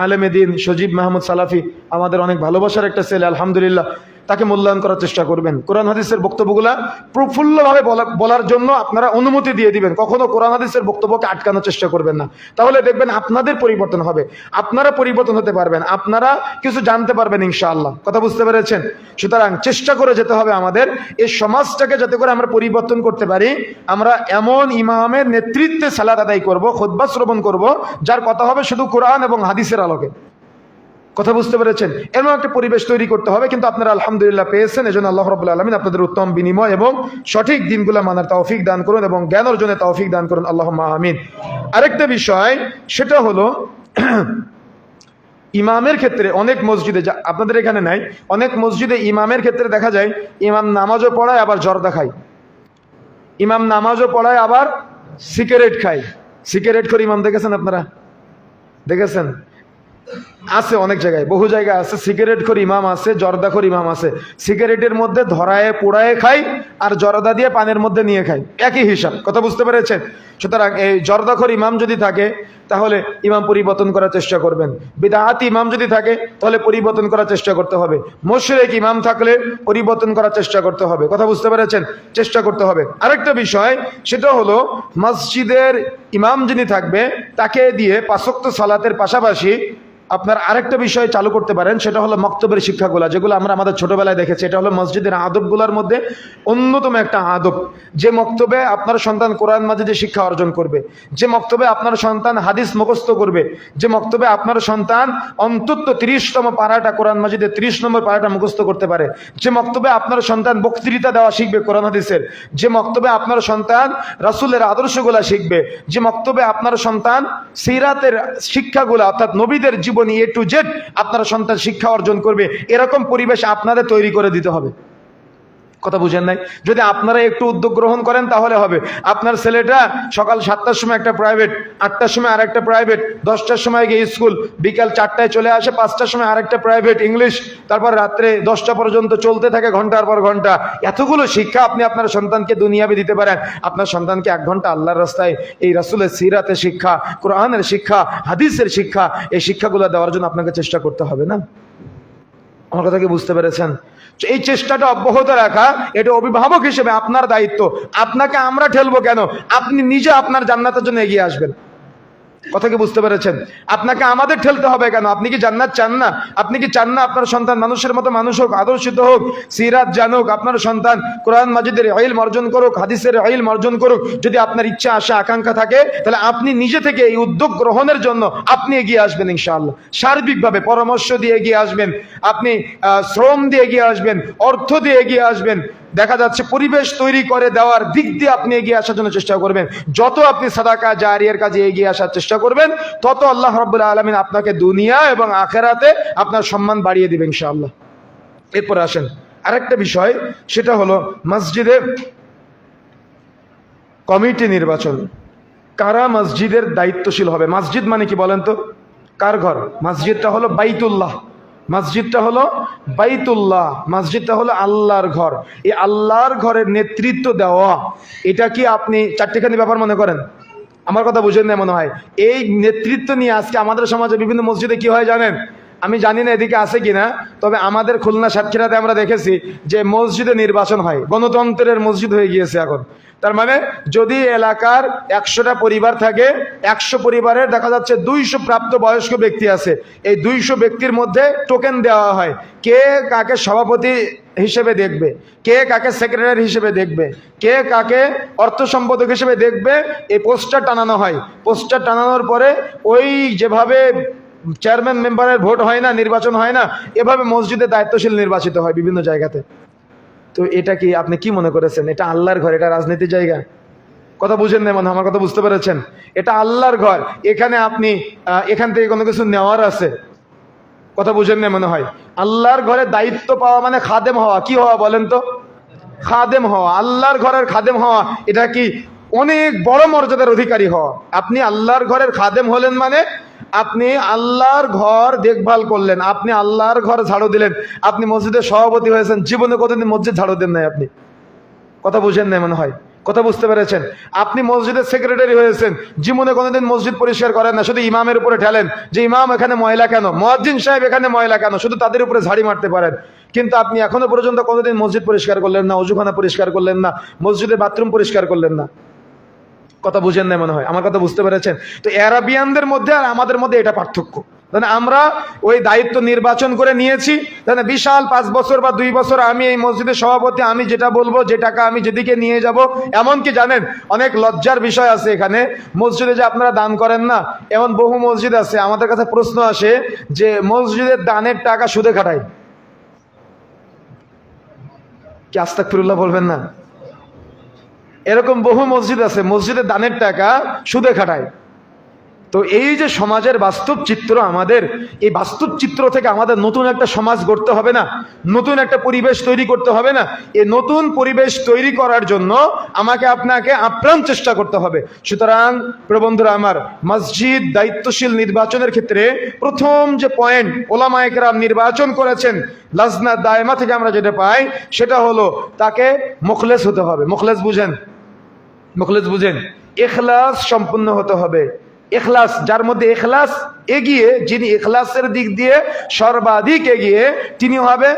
আলেমে দিন সজীব মাহমুদ সালাফি, আমাদের অনেক ভালোবাসার একটা ছেলে, আলহামদুলিল্লাহ। তাকে মূল্যায়ন করার চেষ্টা করবেন। কোরআন হাদিসের বক্তব্যগুলা প্রফুল্লভাবে বলার জন্য আপনারা অনুমতি দিয়ে দিবেন। কখনো কোরআন হাদিসের বক্তব্যকে আটকানোর চেষ্টা করবেন না। তাহলে দেখবেন আপনাদের পরিবর্তন হবে, আপনারা পরিবর্তন হতে পারবেন, আপনারা কিছু জানতে পারবেন ইনশাআল্লাহ। কথা বুঝতে পেরেছেন? সুতরাং চেষ্টা করে যেতে হবে আমাদের এই সমাজটাকে, যাতে করে আমরা পরিবর্তন করতে পারি। আমরা এমন ইমামের নেতৃত্বে সালাত আদায় করব, খুতবা শ্রবণ করব, যার কথা হবে শুধু কোরআন এবং হাদিসের আলোকে। কথা বুঝতে পেরেছেন? এমন একটা পরিবেশ তৈরি করতে হবে। কিন্তু আপনারা আলহামদুলিল্লাহ পেয়েছেন, এজন্য আল্লাহ রাব্বুল আলামিন আপনাদের উত্তম বিনিময় এবং সঠিক দিনগুলো মানার তৌফিক দান করুন এবং জ্ঞান অর্জনের তৌফিক দান করুন, আল্লাহুম্মা আমিন। আরেকটা বিষয়, সেটা হলো ইমামের ক্ষেত্রে অনেক মসজিদে, আপনাদের এখানে নাই, অনেক মসজিদে ইমামের ক্ষেত্রে দেখা যায় ইমাম নামাজও পড়ায় আবার জর্দা খায়, ইমাম নামাজও পড়ায় আবার সিগারেট খায়। সিগারেট করে ইমাম দেখেছেন আপনারা? দেখেছেন? আছে অনেক জায়গায়, বহু জায়গায় আছে সিগারেটখোর ইমাম আছে, জর্দাখোর ইমাম আছে। সিগারেটের মধ্যে ধরায় পোড়ায় খায় আর জর্দা দিয়ে পানের মধ্যে নিয়ে খায়, একই হিসাব। কথা বুঝতে পেরেছেন? সুতরাং এই জর্দাখোর ইমাম যদি থাকে তাহলে ইমাম পরিবর্তন করার চেষ্টা করবেন। বিদআতি ইমাম যদি থাকে তাহলে পরিবর্তন করার চেষ্টা করতে হবে। মুশরিক ইমাম থাকলে পরিবর্তন করার চেষ্টা করতে হবে। কথা বুঝতে পেরেছেন? চেষ্টা করতে হবে। আরেকটা বিষয়, সেটা হলো মসজিদের ইমাম যিনি থাকবে তাকে দিয়ে পাঁচ ওয়াক্ত সালাতের পাশাপাশি আপনার আরেকটা বিষয় চালু করতে পারেন, সেটা হলো মক্তবের শিক্ষাগুলা, যেগুলো আমরা আমাদের ছোটবেলায় দেখেছি। এটা হলো মসজিদের আদবগুলোর মধ্যে অন্যতম একটা আদব। যে মক্তবে আপনার সন্তান কোরআন মাজিদে শিক্ষা অর্জন করবে, যে মক্তবে আপনার সন্তান হাদিস মুখস্থ করবে, যে মক্তবে আপনার সন্তান অন্তত 30তম পারাটা কোরআন মাজিদের 30 নম্বর পারাটা মুখস্থ করতে পারে, যে মক্তবে আপনার সন্তান বক্তৃতা দেওয়া শিখবে কোরআন হাদিসের, যে মক্তবে আপনার সন্তান রাসূলের আদর্শগুলা শিখবে, যে মক্তবে আপনার সন্তান সিরাতের শিক্ষাগুলা অর্থাৎ নবীদের জীবনী এ টু জেড আপনার সন্তান শিক্ষা অর্জন করবে, এরকম পরিবেশ আপনাদের তৈরি করে দিতে হবে। কথা বুঝেন নাই? যদি আপনারা একটু উদ্যোগ গ্রহণ করেন তাহলে হবে। আপনার ছেলেটা সকাল 7টার সময় একটা প্রাইভেট, 8টার সময় আরেকটা প্রাইভেট, 10টার সময় গিয়ে স্কুল, বিকাল 4টায় চলে আসে, 5টার সময় আরেকটা প্রাইভেট ইংলিশ, তারপর রাত্রে 10টা পর্যন্ত চলতে থাকে ঘন্টার পর ঘন্টা। এতগুলো শিক্ষা আপনি আপনার সন্তানকে দুনিয়াবে দিতে পারেন। আপনার সন্তানকে 1 ঘন্টা আল্লাহর রাস্তায়, এই রাসূলের সিরাতের শিক্ষা, কোরআনের শিক্ষা, হাদিসের শিক্ষা, এই শিক্ষাগুলো দেওয়ার জন্য আপনাকে চেষ্টা করতে হবে না? আমার কথা কি বুঝতে পেরেছেন? এই চেষ্টাটা অব্যাহত রাখা, এটা অভিভাবক হিসেবে আপনার দায়িত্ব। আপনাকে আমরা ঠেলবো কেন? আপনি নিজে আপনার জান্নাতের জন্য এগিয়ে আসবেন। কথা কি বুঝতে পেরেছেন? আপনাকে আমাদের ঠেলতে হবে কেন? আপনি কি জান্নাত চান না? আপনি কি চান না আপনার সন্তান মানুষের মতো মানুষ হোক, আদর্শিত হোক, সিরাত জানুক, আপনার সন্তান কোরআন মাজিদের ইলম অর্জন করুক, হাদিসের ইলম অর্জন করুক? যদি আপনার ইচ্ছা, আশা, আকাঙ্ক্ষা থাকে, তাহলে আপনি নিজে থেকে এই উদ্যোগ গ্রহণের জন্য আপনি এগিয়ে আসবেন ইনশাআল্লাহ। সার্বিকভাবে পরামর্শ দিয়ে এগিয়ে আসবেন, আপনি শ্রম দিয়ে এগিয়ে আসবেন, অর্থ দিয়ে এগিয়ে আসবেন। দেখা যাচ্ছে পরিবেশ তৈরি করে দেওয়ার দিক দিয়ে আপনি এগিয়ে আসার জন্য চেষ্টা করবেন। যত আপনি সাদাকা জারিয়ার কাজে এগিয়ে আসার চেষ্টা করবেন, তত আল্লাহ রাব্বুল আলামিন আপনাকে দুনিয়া এবং আখিরাতে আপনার সম্মান বাড়িয়ে দিবেন ইনশাআল্লাহ। এরপর আসেন আরেকটা বিষয়, সেটা হলো মসজিদে কমিটি নির্বাচন। কারা মসজিদের দায়িত্বশীল হবে? মসজিদ মানে কি বলেন তো? কার ঘর? মসজিদটা হলো বাইতুল্লাহ, মসজিদটা হলো বাইতুল্লাহ, মসজিদটা হলো আল্লাহর ঘর। এই আল্লাহর ঘরের নেতৃত্ব দেওয়া, এটা কি আপনি চারটিখানি ব্যাপার মনে করেন? আমার কথা বুঝেন না মনে হয়। এই নেতৃত্ব নিয়ে আজকে আমাদের সমাজে বিভিন্ন মসজিদে কি হয় জানেন? আমি জানি না এদিকে আছে কিনা, তবে আমাদের খুলনা সাতক্ষীরাতে আমরা দেখেছি যে মসজিদে নির্বাচন হয়, গণতন্ত্রের মসজিদ হয়ে গিয়েছে এখন। তার মানে যদি এলাকার 100টা পরিবার থাকে, 100 পরিবারের দেখা যাচ্ছে 200 প্রাপ্ত বয়স্ক ব্যক্তি আছে। এই 200 ব্যক্তির মধ্যে টোকেন দেওয়া হয়, কে কাকে সভাপতি হিসেবে দেখবে, কে কাকে সেক্রেটারি হিসেবে দেখবে, কে কাকে অর্থ সম্পাদক হিসেবে দেখবে। এই পোস্টার টানানো হয়। পোস্টার টানানোর পরে ওই যেভাবে চেয়ারম্যান মেম্বারের ভোট হয় না, নির্বাচন হয় না, এভাবে মসজিদে দায়িত্বশীল নির্বাচিত হয় বিভিন্ন জায়গাতে। তো এটা কি আপনি কি মনে করেছেন? এটা আল্লাহর ঘর, এটা রাজনীতির জায়গা? কথা বুঝেন না মনে হয়, আমার কথা বুঝতে পেরেছেন? এটা আল্লাহর ঘর, এখানে আপনি এখান থেকে কোনো কিছু নেওয়ার আছে? কথা বুঝেন না মনে হয়। আল্লাহর ঘরে দায়িত্ব পাওয়া মানে খাদেম হওয়া। কি হওয়া বলেন তো? খাদেম হওয়া। আল্লাহর ঘরের খাদেম হওয়া, এটা কি অনেক বড় মর্যাদার অধিকারী হওয়া। আপনি আল্লাহর ঘরের খাদেম হলেন মানে আপনি আল্লাহর ঘর দেখভাল করলেন, আপনি আল্লাহর ঘর ঝাড়ু দিলেন, আপনি মসজিদের সভাপতি হয়েছেন। জীবনে কতদিন মসজিদ ঝাড়ু দেন নাই আপনি? কথা বুঝেন না মনে হয়। কথা বুঝতে পেরেছেন? আপনি মসজিদের সেক্রেটারি হয়েছেন, জীবনে কোনোদিন মসজিদ পরিষ্কার করেন না, শুধু ইমামের উপরে ঠেলেন যে ইমাম এখানে ময়লা কেন, মুয়াজ্জিন সাহেব এখানে ময়লা কেন, শুধু তাদের উপরে ঝাড়ি মারতে পারেন। কিন্তু আপনি এখনো পর্যন্ত কোনোদিন মসজিদ পরিষ্কার করলেন না, অজুখানা পরিষ্কার করলেন না, মসজিদের বাথরুম পরিষ্কার করলেন না। কথা বুঝেন না মনে হয়, আমার কথা বুঝতে পেরেছেন? তো আরাবিয়ানদের মধ্যে আর আমাদের মধ্যে এটা পার্থক্য। আমরা ওই দায়িত্ব নির্বাচন করে নিয়েছি, বিশাল 5 বছর বা 2 বছর আমি এই মসজিদের সভাপতি, আমি যেটা বলবো, যে টাকা আমি যেদিকে নিয়ে যাব। এমনকি জানেন, অনেক লজ্জার বিষয় আছে এখানে, মসজিদে যে আপনারা দান করেন না, এমন বহু মসজিদ আছে, আমাদের কাছে প্রশ্ন আসে যে মসজিদের দানের টাকা সুদে খাটায়। কি আস্তাগফিরুল্লাহ বলবেন না? এরকম বহু মসজিদ আছে, মসজিদের দানের টাকা সুদে খাটায়। তো এই যে সমাজের বাস্তব চিত্র, আমাদের এই বাস্তব চিত্র থেকে আমাদের নতুন একটা সমাজ গড়তে হবে না, নতুন একটা পরিবেশ তৈরি করতে হবে না? এই নতুন পরিবেশ তৈরি করার জন্য আমাকে আপনাকে আপ্রাণ চেষ্টা করতে হবে। সুতরাং প্রবন্ধুরা আমার, মসজিদ দায়িত্বশীল নির্বাচনের ক্ষেত্রে প্রথম যে পয়েন্ট ওলামায়ে কেরাম নির্বাচন করেছেন, লাজনা দায়মা থেকে আমরা যেটা পাই, সেটা হলো তাকে মুখলেস হতে হবে। মুখলেস বুঝেন? মুখলেস বুঝেন? ইখলাস সম্পূর্ণ হতে হবে। ইখলাস, যার মধ্যে ইখলাস এগিয়ে, যিনি ইখলাসের দিক দিয়ে সর্বাধিক এগিয়ে, তিনি হবে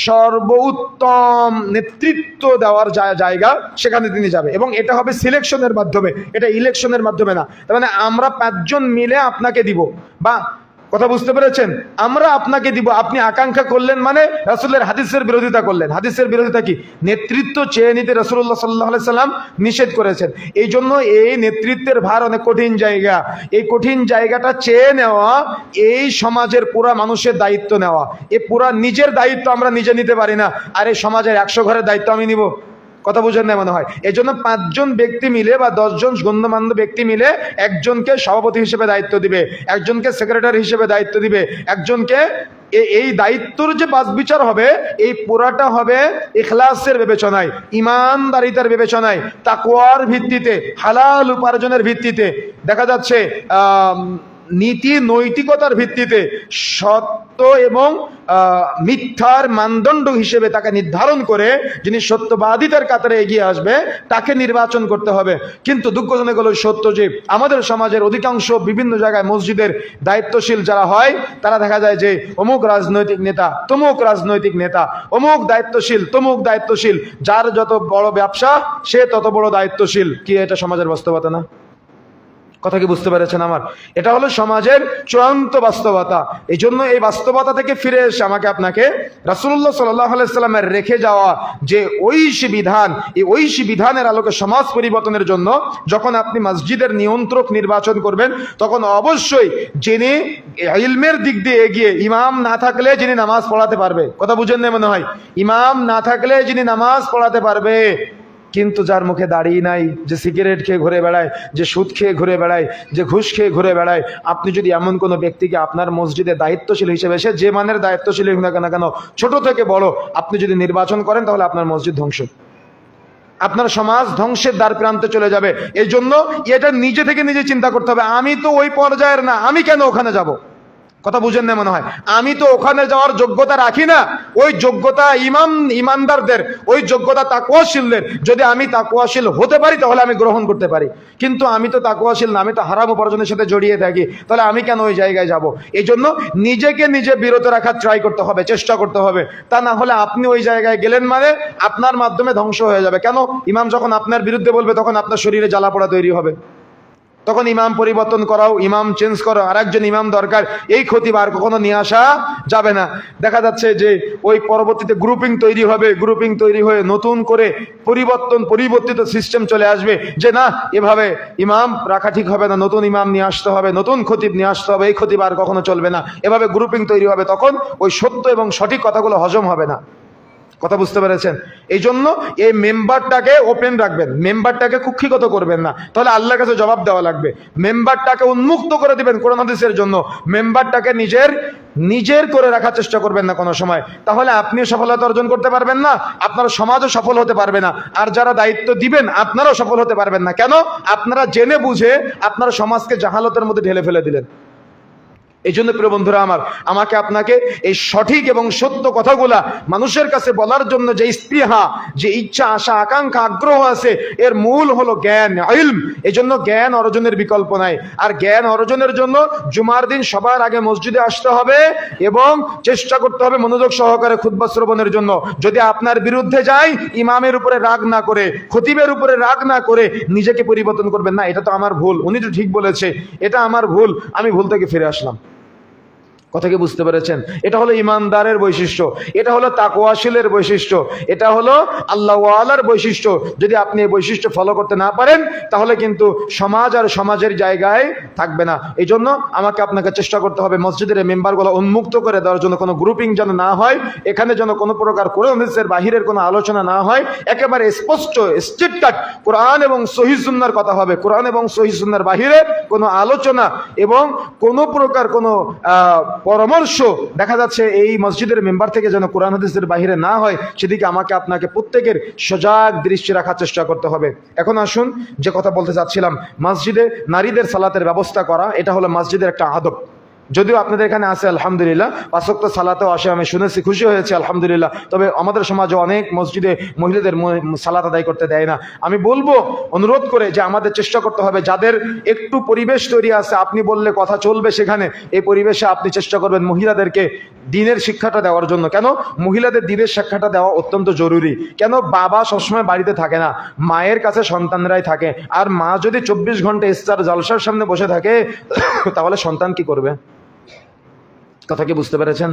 সর্বোত্তম নেতৃত্ব দেওয়ার জায়গা, সেখানে তিনি যাবে। এবং এটা হবে সিলেকশনের মাধ্যমে, এটা ইলেকশনের মাধ্যমে না। তার মানে আমরা 5 জন মিলে আপনাকে দিব, বা কথা বুঝতে পেরেছেন? আমরা আপনাকে দিব, আপনি আকাঙ্ক্ষা করলেন মানে রাসূলের হাদিসের বিরোধিতা করলেন। হাদিসের বিরোধিতা কি? নেতৃত্ব চেয়ে নিতে রাসূলুল্লাহ সাল্লাল্লাহু আলাইহি সাল্লাম নিষেধ করেছেন। এই জন্য এই নেতৃত্বের ভার অনেক কঠিন জায়গা। এই কঠিন জায়গাটা চেয়ে নেওয়া, এই সমাজের পুরা মানুষের দায়িত্ব নেওয়া, এই পুরা নিজের দায়িত্ব আমরা নিজে নিতে পারি না, আর এই সমাজের 100 ঘরের দায়িত্ব আমি নিব। কথা বুঝেন না মনে হয়? এই জন্য 5 জন ব্যক্তি মিলে বা 10 জন গণ্যমান্য ব্যক্তি মিলে একজনকে সভাপতি হিসেবে দায়িত্ব দিবে, একজনকে সেক্রেটারি হিসেবে দায়িত্ব দিবে, একজনকে এই দায়িত্বর যে বাছ বিচার হবে, এই পুরাটা হবে ইখলাসের বিবেচনায়, ইমানদারিতার বিবেচনায়, তাকওয়ার ভিত্তিতে, হালাল উপার্জনের ভিত্তিতে। দেখা যাচ্ছে নীতি নৈতিকতার ভিত্তিতে, সত্য এবং মিথ্যার মানদণ্ড হিসেবে তাকে নির্ধারণ করে যিনি সত্যবাদিতার কাতারে এগিয়ে আসবে, তাকে নির্বাচন করতে হবে। কিন্তু দুঃখজনক হলো সত্য যে আমাদের সমাজের অধিকাংশ বিভিন্ন জায়গায় মসজিদের দায়িত্বশীল যারা হয়, তারা দেখা যায় যে অমুক রাজনৈতিক নেতা, তমুক রাজনৈতিক নেতা, অমুক দায়িত্বশীল, তমুক দায়িত্বশীল, যার যত বড় ব্যবসা সে তত বড় দায়িত্বশীল। কি এটা সমাজের বাস্তবতা না? কথা কি বুঝতে পেরেছেন আমার? এটা হলো সমাজের চূড়ান্ত বাস্তবতা। এই জন্য এই বাস্তবতা থেকে ফিরে এসে আমাকে আপনাকে রাসূলুল্লাহ সাল্লাল্লাহু আলাইহি সাল্লামের রেখে যাওয়া যে ঐশী বিধান, এই ঐশী বিধানের আলোকে সমাজ পরিবর্তনের জন্য যখন আপনি মসজিদের নিয়ন্ত্রক নির্বাচন করবেন, তখন অবশ্যই যিনি ইলমের দিক দিয়ে এগিয়ে, ইমাম না থাকলে যিনি নামাজ পড়াতে পারবে। কথা বুঝেন না মনে হয়? ইমাম না থাকলে যিনি নামাজ পড়াতে পারবে, কিন্তু যার মুখে দাড়ি নাই, যে সিগারেট খেয়ে ঘুরে বেড়ায়, যে সুদ খেয়ে ঘুরে বেড়ায়, যে ঘুষ খেয়ে ঘুরে বেড়ায়, আপনি যদি এমন কোনো ব্যক্তিকে আপনার মসজিদে দায়িত্বশীল হিসেবে, সে যে মানের দায়িত্বশীল হোক না কেন, ছোট থেকে বড়, আপনি যদি নির্বাচন করেন, তাহলে আপনার মসজিদ ধ্বংস, আপনার সমাজ ধ্বংসের দ্বার প্রান্তে চলে যাবে। এই জন্য এটা নিজে থেকে নিজে চিন্তা করতে হবে, আমি তো ওই পর্যায়ের না, আমি কেন ওখানে যাব? কথা বুঝেন না মনে হয়? আমি তো ওখানে যাওয়ার যোগ্যতা রাখি না। ওই যোগ্যতা ইমানদারদের, ওই যোগ্যতা তাকওয়াশীলদের। যদি আমি তাকওয়াশীল হতে পারি তাহলে আমি গ্রহণ করতে পারি, কিন্তু আমি তো তাকওয়াশীল না, আমি তো হারাম উপার্জনের সাথে জড়িয়ে থাকি, তাহলে আমি কেন ওই জায়গায় যাব? এই জন্য নিজেকে নিজে বিরত রাখার ট্রাই করতে হবে, চেষ্টা করতে হবে। তা না হলে আপনি ওই জায়গায় গেলেন মানে আপনার মাধ্যমে ধ্বংস হয়ে যাবে। কেন? ইমাম যখন আপনার বিরুদ্ধে বলবে, তখন আপনার শরীরে জ্বালা পোড়া তৈরি হবে। তখন ইমাম পরিবর্তন করাও, ইমাম চেঞ্জ করো, আর একজন ইমাম দরকার, এই ক্ষতি আর কখনো নিয়ে আসা যাবে না। দেখা যাচ্ছে যে ওই পরবর্তীতে গ্রুপিং তৈরি হবে, গ্রুপিং তৈরি হয়ে নতুন করে পরিবর্তিত সিস্টেম চলে আসবে যে না, এভাবে ইমাম রাখা ঠিক হবে না, নতুন ইমাম নিয়ে আসতে হবে, নতুন খতিব নিয়ে আসতে হবে, এই খতিব আর কখনো চলবে না। এভাবে গ্রুপিং তৈরি হবে, তখন ওই সত্য এবং সঠিক কথাগুলো হজম হবে না। কথা বুঝতে পেরেছেন? এই জন্য এই মেম্বারটাকে ওপেন রাখবেন, মেম্বারটাকে কুক্ষিগত করবেন না, তাহলে আল্লাহর কাছে জবাব দেওয়া লাগবে। মেম্বারটাকে উন্মুক্ত করে দিবেন কোরআন হাদিসের জন্য, মেম্বারটাকে নিজের করে রাখার চেষ্টা করবেন না কোনো সময়, তাহলে আপনিও সফলতা অর্জন করতে পারবেন না, আপনার সমাজও সফল হতে পারবে না, আর যারা দায়িত্ব দিবেন আপনারাও সফল হতে পারবেন না। কেন? আপনারা জেনে বুঝে আপনার সমাজকে জাহালতের মধ্যে ঢেলে ফেলে দিলেন। এই জন্য প্রিয় বন্ধুরা আমার, আমাকে আপনাকে এই সঠিক এবং সত্য কথাগুলা মানুষের কাছে বলার জন্য যে স্পৃহা, যে ইচ্ছা, আশা, আকাঙ্ক্ষা, আগ্রহ আছে, এর মূল হলো জ্ঞান, ইলম। এই জন্য জ্ঞান অর্জনের বিকল্প নাই। আর জ্ঞান অর্জনের জন্য জুমার দিন সবার আগে মসজিদে আসতে হবে এবং চেষ্টা করতে হবে মনোযোগ সহকারে খুতবা শ্রবণের জন্য। যদি আপনার বিরুদ্ধে যায়, ইমামের উপরে রাগ না করে, খতিবের উপরে রাগ না করে নিজেকে পরিবর্তন করবেন না, এটা তো আমার ভুল, উনি তো ঠিক বলেছে, এটা আমার ভুল, আমি ভুল থেকে ফিরে আসলাম। কথা কি বুঝতে পেরেছেন? এটা হলো ইমানদারের বৈশিষ্ট্য, এটা হলো তাকওয়াশীলের বৈশিষ্ট্য, এটা হলো আল্লাহ ওয়ালার বৈশিষ্ট্য। যদি আপনি এই বৈশিষ্ট্য ফলো করতে না পারেন, তাহলে কিন্তু সমাজ আর সমাজের জায়গায় থাকবে না। এই জন্য আমাকে আপনাকে চেষ্টা করতে হবে মসজিদের এই মেম্বারগুলো উন্মুক্ত করে দেওয়ার জন্য, কোনো গ্রুপিং যেন না হয়, এখানে যেন কোনো প্রকার কোরআন হাদিসের বাহিরের কোনো আলোচনা না হয়। একেবারে স্পষ্ট স্ট্রিট কাট কোরআন এবং সহিহ সুন্নাহর কথা হবে, কোরআন এবং সহিহ সুন্নাহর বাহিরে কোনো আলোচনা এবং কোনো প্রকার কোনো পরামর্শ দেখা যাচ্ছে এই মসজিদের মেম্বার থেকে যেন কোরআন হাদিসের বাহিরে না হয়, সেদিকে আমাকে আপনাকে প্রত্যেকের সজাগ দৃষ্টি রাখার চেষ্টা করতে হবে। এখন আসুন, যে কথা বলতে চাচ্ছিলাম, মসজিদে নারীদের সালাতের ব্যবস্থা করা, এটা হলো মসজিদের একটা আদব। যদিও আপনাদের এখানে আছে আলহামদুলিল্লাহ, 5 ওয়াক্ত সালাতেও আসে, আমি শুনেছি, খুশি হয়েছে আলহামদুলিল্লাহ। তবে আমাদের সমাজে অনেক মসজিদে মহিলাদের সালাত আদায় করতে দেয় না। আমি বলবো, অনুরোধ করে, যে আমাদের চেষ্টা করতে হবে যাদের একটু পরিবেশ তৈরি আছে, আপনি বললে কথা চলবে সেখানে, এই পরিবেশে আপনি চেষ্টা করবেন মহিলাদেরকে দিনের শিক্ষাটা দেওয়ার জন্য। কেন মহিলাদের দিনের শিক্ষাটা দেওয়া অত্যন্ত জরুরি? কেন বাবা সবসময় বাড়িতে থাকে না, মায়ের কাছে সন্তানরাই থাকে। আর মা যদি 24 ঘন্টা ইফতার জালসার সামনে বসে থাকে, তাহলে সন্তান কি করবে? কথা কি বুঝতে পেরেছেন?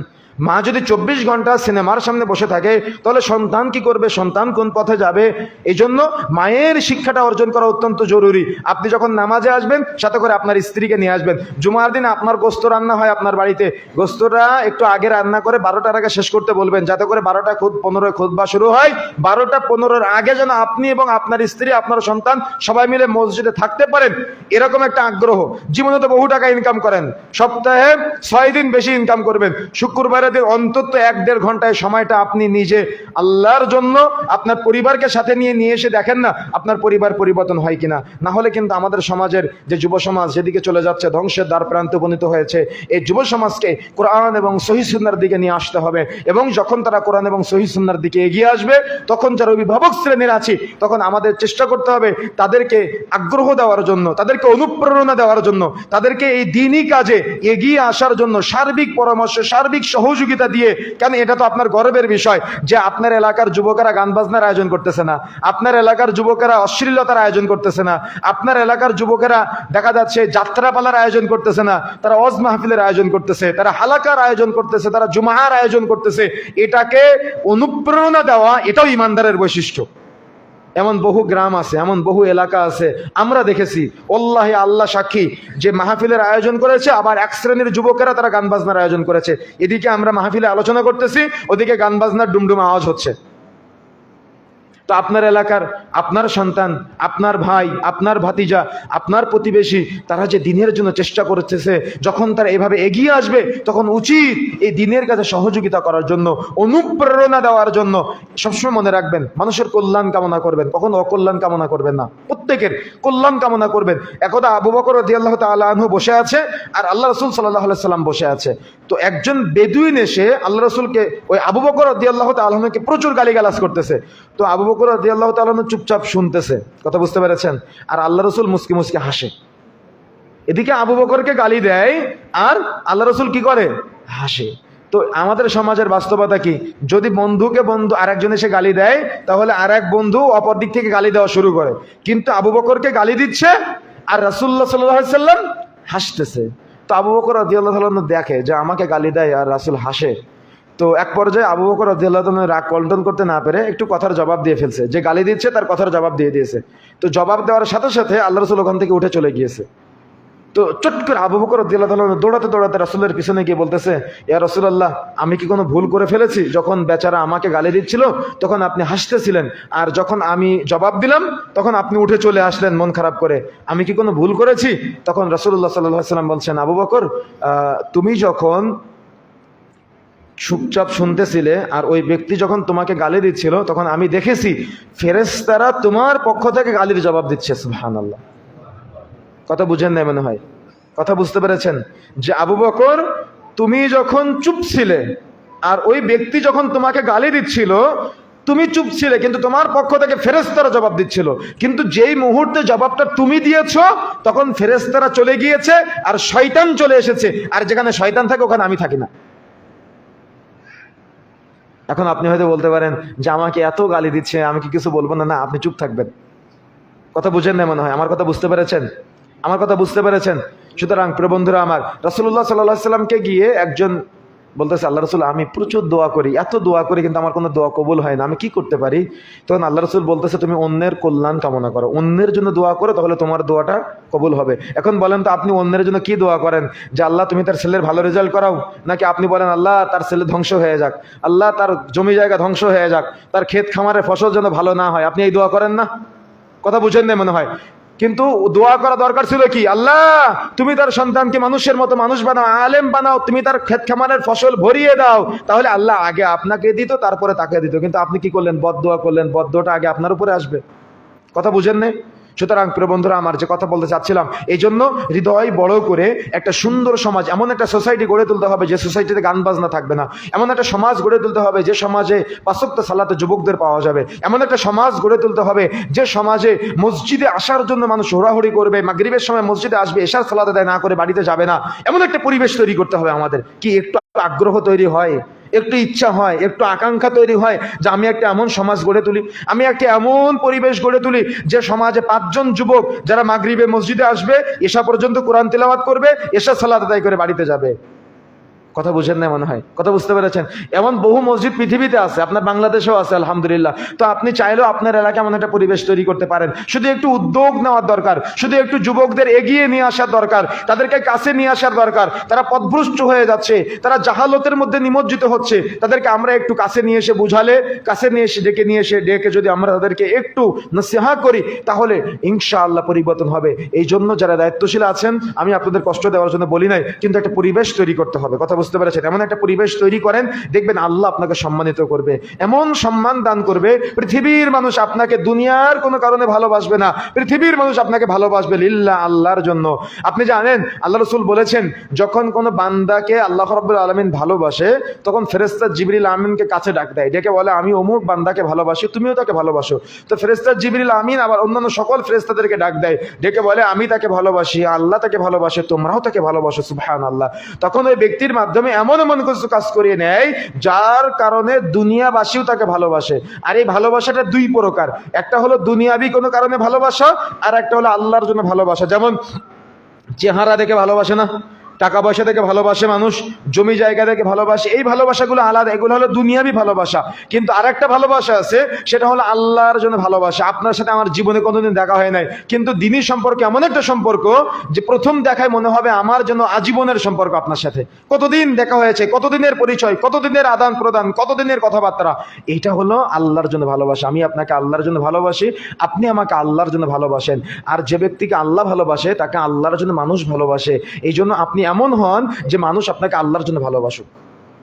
মা যদি 24 ঘন্টা সিনেমার সামনে বসে থাকে, তাহলে সন্তান কি করবে? সন্তান কোন পথে যাবে? এই জন্য মায়ের শিক্ষাটা অর্জন করা অত্যন্ত জরুরি। আপনি যখন নামাজে আসবেন, সাথে করে আপনার স্ত্রীকে নিয়ে আসবেন। জুমার দিন আপনার গোস্ত রান্না হয় আপনার বাড়িতে, গোস্তটা একটু আগে রান্না করে 12টার আগে শেষ করতে বলবেন, যাতে করে 12:15 খুতবা শুরু হয়। 12:15 আগে যেন আপনি এবং আপনার স্ত্রী, আপনার সন্তান সবাই মিলে মসজিদে থাকতে পারেন, এরকম একটা আগ্রহ। জীবনে তো বহু টাকা ইনকাম করেন, সপ্তাহে 6 দিন বেশি ইনকাম করবেন, শুক্রবার অন্তত 1-1.5 ঘন্টায় সময়টা আপনি নিজে আল্লাহর জন্য আপনার পরিবারকে সাথে নিয়ে এসে দেখেন না আপনার পরিবার পরিবর্তন হয় কিনা। না হলে কিন্তু আমাদের সমাজের যে যুব সমাজ যেদিকে চলে যাচ্ছে, ধ্বংসের দ্বার প্রান্তে উপনীত হয়েছে, এই যুব সমাজকে কোরআন এবং সহিহ সুন্নাহর দিকে নিয়ে আসতে হবে। এবং যখন তারা কোরআন এবং সহিহ সুন্নাহর দিকে এগিয়ে আসবে, তখন যারা অভিভাবক শ্রেণীর আছে, তখন আমাদের চেষ্টা করতে হবে তাদেরকে আগ্রহ দেওয়ার জন্য, তাদেরকে অনুপ্রেরণা দেওয়ার জন্য, তাদেরকে এই দ্বীনি কাজে এগিয়ে আসার জন্য সার্বিক পরামর্শ, সার্বিক সহযোগিতা দিয়ে। কেন এটা তো আপনার গর্বের বিষয় যে আপনার এলাকার যুবকেরা গান বাজনার আয়োজন করতেছে না, আপনার এলাকার যুবকেরা অশ্লীলতার আয়োজন করতেছে না, আপনার এলাকার যুবকেরা দেখা যাচ্ছে যাত্রাপালার আয়োজন করতেছে না, তারা ওয়াজ মাহফিলের আয়োজন করতেছে, তারা হালাকার আয়োজন করতেছে, তারা জুমার আয়োজন করতেছে। এটাকে অনুপ্রেরণা দেওয়া, এটাও ইমানদারের বৈশিষ্ট্য। এমন বহু গ্রাম আছে, এমন বহু এলাকা আছে, আমরা দেখেছি, আল্লাহ আল্লাহ সাক্ষী, যে মাহফিলের আয়োজন করেছে, আবার এক শ্রেণীর যুবকেরা তারা গান বাজনার আয়োজন করেছে। এদিকে আমরা মাহফিলে আলোচনা করতেছি, ওদিকে গান বাজনার ডুমডুম আওয়াজ হচ্ছে। তো আপনার এলাকার আপনার সন্তান, আপনার ভাই, আপনার ভাতিজা, আপনার প্রতিবেশী, তারা যে দিনের জন্য চেষ্টা করতেছে, যখন তারা এভাবে এগিয়ে আসবে, তখন উচিত এই দিনের কাছে সহযোগিতা করার জন্য, অনুপ্রেরণা দেওয়ার জন্য। সবসময় মনে রাখবেন, মানুষের কল্যাণ কামনা করবেন, কখনো অকল্যাণ কামনা করবেন না, প্রত্যেকের কল্যাণ কামনা করবেন। একদা আবু বকর রাদিয়াল্লাহু তাআলা আনহু বসে আছে, আর আল্লাহ রাসূল সাল্লাল্লাহু আলাইহি সাল্লাম বসে আছে। তো একজন বেদুইন এসে আল্লাহ রাসূলকে, ওই আবু বকর রাদিয়াল্লাহু তাআলা আনহুকে প্রচুর গালিগালাজ করতেছে। তো আবু বকর রাদিয়াল্লাহু তাআলা আনহু চুপচাপ শুনতেছে, কথা বুঝতে পেরেছেন? আর আল্লাহ রাসূল মুস্কি মুস্কি হাসে। এদিকে আবু বকরকে গালি দেয়, আর আল্লাহ রাসূল কি করে? হাসে। তো আমাদের সমাজের বাস্তবতা কি? যদি বন্ধুকে বন্ধু আরেকজন এসে গালি দেয়, তাহলে আরেক বন্ধু অপর দিক থেকে গালি দেওয়া শুরু করে। কিন্তু আবু বকরকে গালি দিচ্ছে, আর রাসূলুল্লাহ সাল্লাল্লাহু আলাইহি সাল্লাম হাসতেছে। তো আবু বকর রাদিয়াল্লাহু তাআলা দেখে যে আমাকে গালি দেয় আর রাসূল হাসে। তো এক পর্যায়ে আবু বকর রাদিয়াল্লাহু তাআলা রাগ কন্ট্রোল করতে না পেরে একটু কথার জবাব দিয়ে ফেলছে, যে গালি দিচ্ছে তার কথার জবাব দিয়ে দিয়েছে। তো জবাব দেওয়ার সাথে সাথে আল্লাহ রাসূল ওখান থেকে উঠে চলে গিয়েছে। তো চট করে আবু বকর রাদিয়াল্লাহু তাআলা দৌড়াতে দৌড়াতে রাসূলের পিছনে গিয়ে বলতেছে, ইয়া রাসূলুল্লাহ, আমি কি কোনো ভুল করে ফেলেছি? যখন বেচারা আমাকে গালি দিচ্ছিল তখন আপনি হাসতেছিলেন, আর যখন আমি জবাব দিলাম তখন আপনি উঠে চলে আসলেন মন খারাপ করে। আমি কি কোনো ভুল করেছি? তখন রাসূলুল্লাহ সাল্লাল্লাহু আলাইহি ওয়াসাল্লাম বলছেন, আবু বকর, তুমি যখন চুপচাপ শুনতেছিলে আর ওই ব্যক্তি যখন তোমাকে গালি দিচ্ছিল, তখন আমি দেখেছি ফেরেশতারা তোমার পক্ষ থেকে গালির জবাব দিচ্ছে। সুবহানাল্লাহ। কথা বুঝেন না মনে হয়? কথা বুঝতে পেরেছেন? যে আবু বকর, তুমি যখন চুপ ছিলে আর ওই ব্যক্তি যখন তোমাকে গালি দিচ্ছিল, তুমি চুপ ছিলে, কিন্তু তোমার পক্ষ থেকে ফেরেশতারা জবাব দিচ্ছিল। কিন্তু যেই মুহূর্তে জবাবটা তুমি দিয়েছো, তখন ফেরেশতারা চলে গিয়েছে আর শয়তান চলে এসেছে, আর যেখানে শয়তান থাকে ওখানে আমি থাকি না। এখন আপনি হয়তো বলতে পারেন যে আমাকে এত গালি দিচ্ছে, আমি কি কিছু বলবো না? না, আপনি চুপ থাকবেন। কথা বুঝেন না মনে হয়? আমার কথা বুঝতে পেরেছেন? আমার কথা বুঝতে পেরেছেন? সুতরাং প্রিয় বন্ধুরা আমার, রাসূলুল্লাহ সাল্লাল্লাহু আলাইহি সাল্লামকে গিয়ে একজন বলতেছে, আল্লাহ রসুল, আমি প্রচুর দোয়া করি, এত দোয়া করি, কিন্তু আমার কোনো দোয়া কবুল হয় না, আমি কি করতে পারি? তখন আল্লাহ রসুল বলতেছে, তুমি অন্যের কল্যাণ কামনা করো, অন্যের জন্য দোয়া করো, তাহলে তোমার দোয়াটা কবুল হবে। এখন বলেন তো, আপনি অন্যের জন্য কি দোয়া করেন? যে আল্লাহ তুমি তার ছেলের ভালো রেজাল্ট করাও, নাকি আপনি বলেন আল্লাহ তার ছেলে ধ্বংস হয়ে যাক, আল্লাহ তার জমি জায়গা ধ্বংস হয়ে যাক, তার ক্ষেত খামারের ফসল যেন ভালো না হয়? আপনি এই দোয়া করেন না? কথা বুঝেন না মনে হয়? কিন্তু দোয়া করা দরকার ছিল কি, আল্লাহ তুমি তার সন্তানকে মানুষের মতো মানুষ বানাও, আলেম বানাও, তুমি তার ক্ষেত খামারের ফসল ভরিয়ে দাও। তাহলে আল্লাহ আগে আপনাকে দিত, তারপরে তাকে দিত। কিন্তু আপনি কি করলেন? বদদোয়া করলেন। বদদোয়াটা আগে আপনার উপরে আসবে। কথা বুঝেন না? সুতরাং প্রিয় বন্ধুরা আমার, যে কথা বলতে চাচ্ছিলাম, এই জন্য হৃদয় বড় করে একটা সুন্দর সমাজ, এমন একটা সোসাইটি গড়ে তুলতে হবে যে সোসাইটিতে গান বাজনা থাকবে না। এমন একটা সমাজ গড়ে তুলতে হবে যে সমাজে ৫ ওয়াক্ত সালাতে যুবকদের পাওয়া যাবে। এমন একটা সমাজ গড়ে তুলতে হবে যে সমাজে মসজিদে আসার জন্য মানুষ হুড়াহুড়ি করবে, মাগরিবের সময় মসজিদে আসবে, এশার সালাত আদায় না করে বাড়িতে যাবে না। এমন একটা পরিবেশ তৈরি করতে হবে আমাদের। কি একটু আগ্রহ তৈরি হয়, একটু ইচ্ছা হয়, একটু আকাঙ্ক্ষা তৈরি হয় যে আমি একটা এমন সমাজ গড়ে তুলি, আমি একটা এমন পরিবেশ গড়ে তুলি যে সমাজে ৫ জন যুবক যারা মাগরিবে মসজিদে আসবে, এশা পর্যন্ত কোরআন তিলাওয়াত করবে, এশা সালাত আদায় করে বাড়িতে যাবে। কথা বুঝেন না মনে হয়? কথা বুঝতে পেরেছেন? এমন বহু মসজিদ পৃথিবীতে আছে, আপনার বাংলাদেশেও আছে আলহামদুলিল্লাহ। তো আপনি চাইলেও আপনার এলাকায় এমন একটা পরিবেশ তৈরি করতে পারেন। শুধু একটু উদ্যোগ নেওয়ার দরকার, শুধু একটু যুবকদের এগিয়ে নিয়ে আসার দরকার, তাদেরকে কাছে নিয়ে আসার দরকার। তারা পথভ্রষ্ট হয়ে যাচ্ছে, তারা জাহালতের মধ্যে নিমজ্জিত হচ্ছে, তাদেরকে আমরা একটু কাছে নিয়ে এসে বুঝালে, কাছে নিয়ে এসে ডেকে যদি আমরা তাদেরকে একটু নসিহা করি, তাহলে ইনশাআল্লাহ পরিবর্তন হবে। এই জন্য যারা দায়িত্বশীল আছেন, আমি আপনাদের কষ্ট দেওয়ার জন্য বলি নাই, কিন্তু একটা পরিবেশ তৈরি করতে হবে। কথা বুঝতে পেরেছেন? এমন একটা পরিবেশ তৈরি করেন, দেখবেন আল্লাহ আপনাকে সম্মানিত করবে, এমন সম্মান দান করবে, পৃথিবীর মানুষ আপনাকে দুনিয়ার কোনো কারণে ভালোবাসবে না, পৃথিবীর মানুষ আপনাকে ভালোবাসবে লিল্লাহ, আল্লাহর জন্য। আপনি জানেন আল্লাহ রাসূল বলেছেন, যখন কোনো বান্দাকে আল্লাহ রাব্বুল আলামিন ভালোবাসে, তখন ফেরেশতা জিবরিল আমিনকে কাছে ডাক দেয়, ডেকে বলে আমি অমুক বান্দাকে ভালোবাসি, তুমিও তাকে ভালোবাসো। তো ফেরেশতা জিবরিল আমিন আবার অন্যান্য সকল ফেরেশতাদেরকে ডাক দেয়, ডেকে বলে আমি তাকে ভালোবাসি, আল্লাহ তাকে ভালোবাসে, তোমরাও তাকে ভালোবাসো, সুবহানাল্লাহ। তখন ওই ব্যক্তির মাধ্যমে এমন কিছু কাজ করিয়ে নেয় যার কারণে দুনিয়াবাসীও তাকে ভালোবাসে। আর এই ভালোবাসাটা দুই প্রকার, একটা হলো দুনিয়াবি কোনো কারণে ভালোবাসা, আর একটা হলো আল্লাহর জন্য ভালোবাসা। যেমন চেহারা দেখে ভালোবাসে না, টাকা পয়সা থেকে ভালোবাসে মানুষ, জমি জায়গা থেকে ভালোবাসে, এই ভালোবাসাগুলো আলাদা, এগুলো হলো দুনিয়াবি ভালোবাসা। কিন্তু আরেকটা ভালোবাসা আছে, সেটা হলো আল্লাহর জন্য ভালোবাসা। আপনার সাথে আমার জীবনে কোনোদিন দেখা হয় নাই, কিন্তু দিনই সম্পর্ক এমন একটা সম্পর্ক যে প্রথম দেখায় মনে হবে আমার জন্য আজীবনের সম্পর্ক আপনার সাথে। কতদিন দেখা হয়েছে, কতদিনের পরিচয়, কতদিনের আদান প্রদান, কতদিনের কথাবার্তা, এইটা হলো আল্লাহর জন্য ভালোবাসা। আমি আপনাকে আল্লাহর জন্য ভালোবাসি, আপনি আমাকে আল্লাহর জন্য ভালোবাসেন। আর যে ব্যক্তিকে আল্লাহ ভালোবাসে, তাকে আল্লাহর জন্য মানুষ ভালোবাসে। এই জন্য আপনি এমন হন যে মানুষ আপনাকে আল্লাহর জন্য ভালোবাসুক।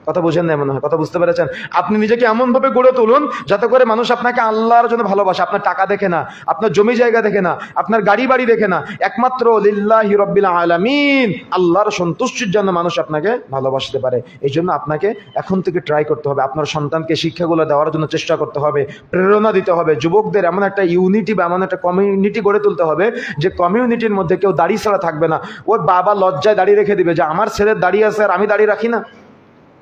কথা বুঝেন না মনে হয়? কথা বুঝতে পেরেছেন? আপনি নিজেকে এমন ভাবে গড়ে তুলুন যাতে করে মানুষ আপনাকে আল্লাহর জন্য ভালোবাসে। আপনার টাকা দেখে না, আপনার জমি জায়গা দেখে না, আপনার গাড়ি বাড়ি দেখে না, একমাত্র লিল্লাহি রাব্বিল আলামিন, আল্লাহর সন্তুষ্টির জন্য মানুষ আপনাকে ভালোবাসতে পারে। এই জন্য আপনাকে এখন থেকে ট্রাই করতে হবে, আপনার সন্তানকে শিক্ষাগুলো দেওয়ার জন্য চেষ্টা করতে হবে, প্রেরণা দিতে হবে। যুবকদের এমন একটা ইউনিটি বা এমন একটা কমিউনিটি গড়ে তুলতে হবে যে কমিউনিটির মধ্যে কেউ দাড়ি ছাড়া থাকবে না। ওর বাবা লজ্জায় দাড়ি রেখে দিবে যে আমার ছেলের দাড়ি আছে আর আমি দাড়ি রাখি না।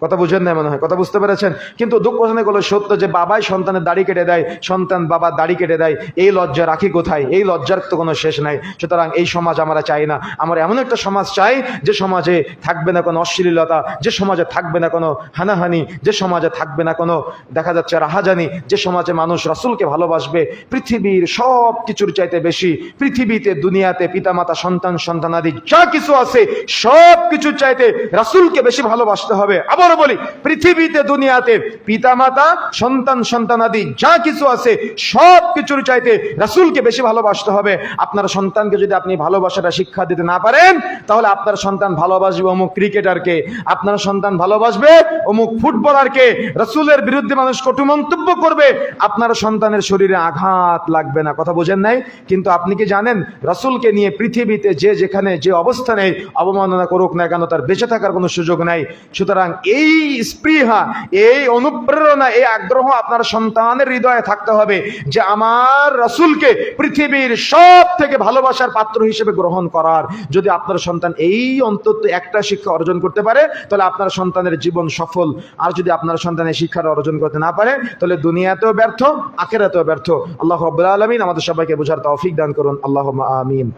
কথা বুঝেন না মনে হয়? কথা বুঝতে পেরেছেন? কিন্তু দুঃখজনক হলো সত্য যে বাবাই সন্তানের দাড়ি কেটে দেয়, সন্তান বাবার দাড়ি কেটে দেয়। এই লজ্জা রাখি কোথায়? এই লজ্জার তো কোনো শেষ নাই। সুতরাং এই সমাজ আমরা চাই না। আমরা এমন একটা সমাজ চাই যে সমাজে থাকবে না কোনো অশ্লীলতা, যে সমাজে থাকবে না কোনো হানাহানি, যে সমাজে থাকবে না কোনো দেখা যাচ্ছে রাহাজানি, যে সমাজে মানুষ রাসূলকে ভালোবাসবে পৃথিবীর সব কিছুর চাইতে বেশি। পৃথিবীতে দুনিয়াতে পিতামাতা সন্তান সন্তানাদি যা কিছু আছে সব কিছুর চাইতে রাসূলকে বেশি ভালোবাসতে হবে। আবার আবারও বলি, পৃথিবীতে দুনিয়াতে পিতামাতা সন্তান সন্তানাদি যা কিছু আছে সব কিছুর চাইতে রাসূলকে বেশি ভালোবাসতে হবে। আপনার সন্তানকে যদি আপনি ভালোবাসাটা শিক্ষা দিতে না পারেন, তাহলে আপনার সন্তান ভালোবাসবে অমুক ক্রিকেটারকে, আপনার সন্তান ভালোবাসবে অমুক ফুটবলারকে। রাসূলের বিরুদ্ধে মানুষ কটু মন্তব্য করবে, আপনার সন্তানের শরীরে আঘাত লাগবে না। কথা বোঝেন নাই? কিন্তু আপনি কি জানেন, রাসূলকে নিয়ে পৃথিবীতে যে যেখানে যে অবস্থানে অবমাননা করুক না কেন, তার বেঁচে থাকার কোনো সুযোগ নাই। সুতরাং এই স্পৃহা, এই অনুপ্রেরণা, এই আগ্রহ আপনার সন্তানের হৃদয়ে থাকতে হবে যে আমার রাসূলকে পৃথিবীর সব থেকে ভালোবাসার পাত্র হিসেবে গ্রহণ করার। যদি আপনার সন্তান এই অন্তত একটা শিক্ষা অর্জন করতে পারে, তাহলে আপনার সন্তানের জীবন সফল। আর যদি আপনার সন্তান এই শিক্ষাটা অর্জন করতে না পারে, তাহলে দুনিয়াতেও ব্যর্থ, আখিরাতেও ব্যর্থ। আল্লাহ রাব্বুল আলামিন আমাদের সবাইকে বোঝার তৌফিক দান করুন। আল্লাহুম্মা আমিন।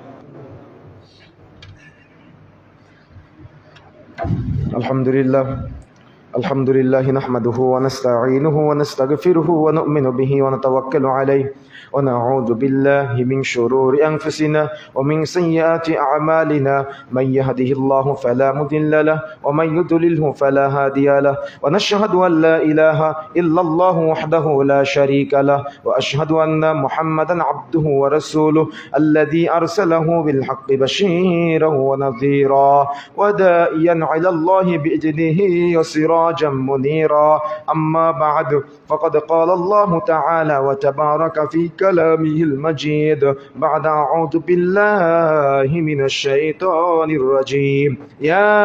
আলহামদুলিল্লাহ আলহামদুলিল্লাহি নাহমাদুহু ওয়া নাস্তাঈনুহু ওয়া নাস্তাগফিরুহু ওয়া নু'মিনু বিহি ওয়া নাতাওয়াক্কালু আলাইহি ওয়া নাউযু বিল্লাহি মিন শুরুরি আনফুসিনা ওয়া মিন সাইয়্যাতি আ'মালিনা মান ইয়াহদিহিল্লাহু ফালা মুদিল্লা লাহু ওয়া মান ইউদ্লিলহু ফালা হাদিয়া লাহু ওয়া নাশহাদু আন লা ইলাহা ইল্লাল্লাহু ওয়াহদাহু লা শারীকা লাহু ওয়া আশহাদু আন্না মুহাম্মাদান আবদুহু ওয়া রাসূলুহু আল্লাযী আরসালাহু বিল হাক্কি বাশীরান ওয়া নাযীরা ওয়া দা'iয়ান ইলাল্লাহি বিইذনিহি ওয়া সিরাজাম মুনীরা। আম্মা বা'দু ফাকাদ ক্বালা আল্লাহু তাআলা ওয়া তাবারাকা ফি কালামিহিল মাজিদ বা'দা আউযু বিল্লাহি মিনাশ শাইতানির রাজীম। ইয়া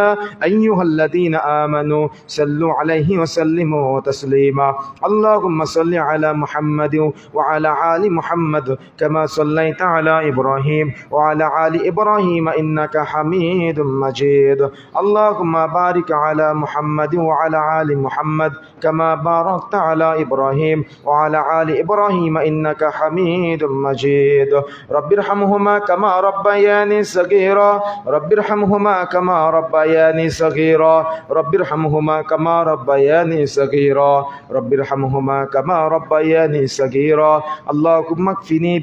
আইয়ুহাল্লাযীনা আমানু সাল্লু আলাইহি ওয়া সাল্লিমু তাসলিমা। আল্লাহুম্মা সাল্লি আলা মুহাম্মাদিন ওয়া আলা আলি মুহাম্মাদ কামা সাল্লাইতা আলা ইব্রাহিম ওয়া আলা আলি ইব্রাহিম ইন্নাকা হামিদুম মাজিদ। আল্লাহুম্মা বারিক আলা মুহাম্মাদিন ওয়া আলা আলি মুহাম্মাদ কামা বারাকতা আলা ইব্রাহিম ওয়া আলা আলি ইব্রাহিম ইন্নাকা হামিদুম মাজিদ। রব্বিরহামহুমা কামা রাব্বায়ানি সাগীরা রব্বিরহামহুমা কামা রাব্বায়ানি সাগীরা রব্বিরহামহুমা কামা রাব্বায়ানি সাগীরা রব্বিরহামহুমা কামা রাব্বায়ানি সাগীরা। আল্লাহুম্মা কফিনি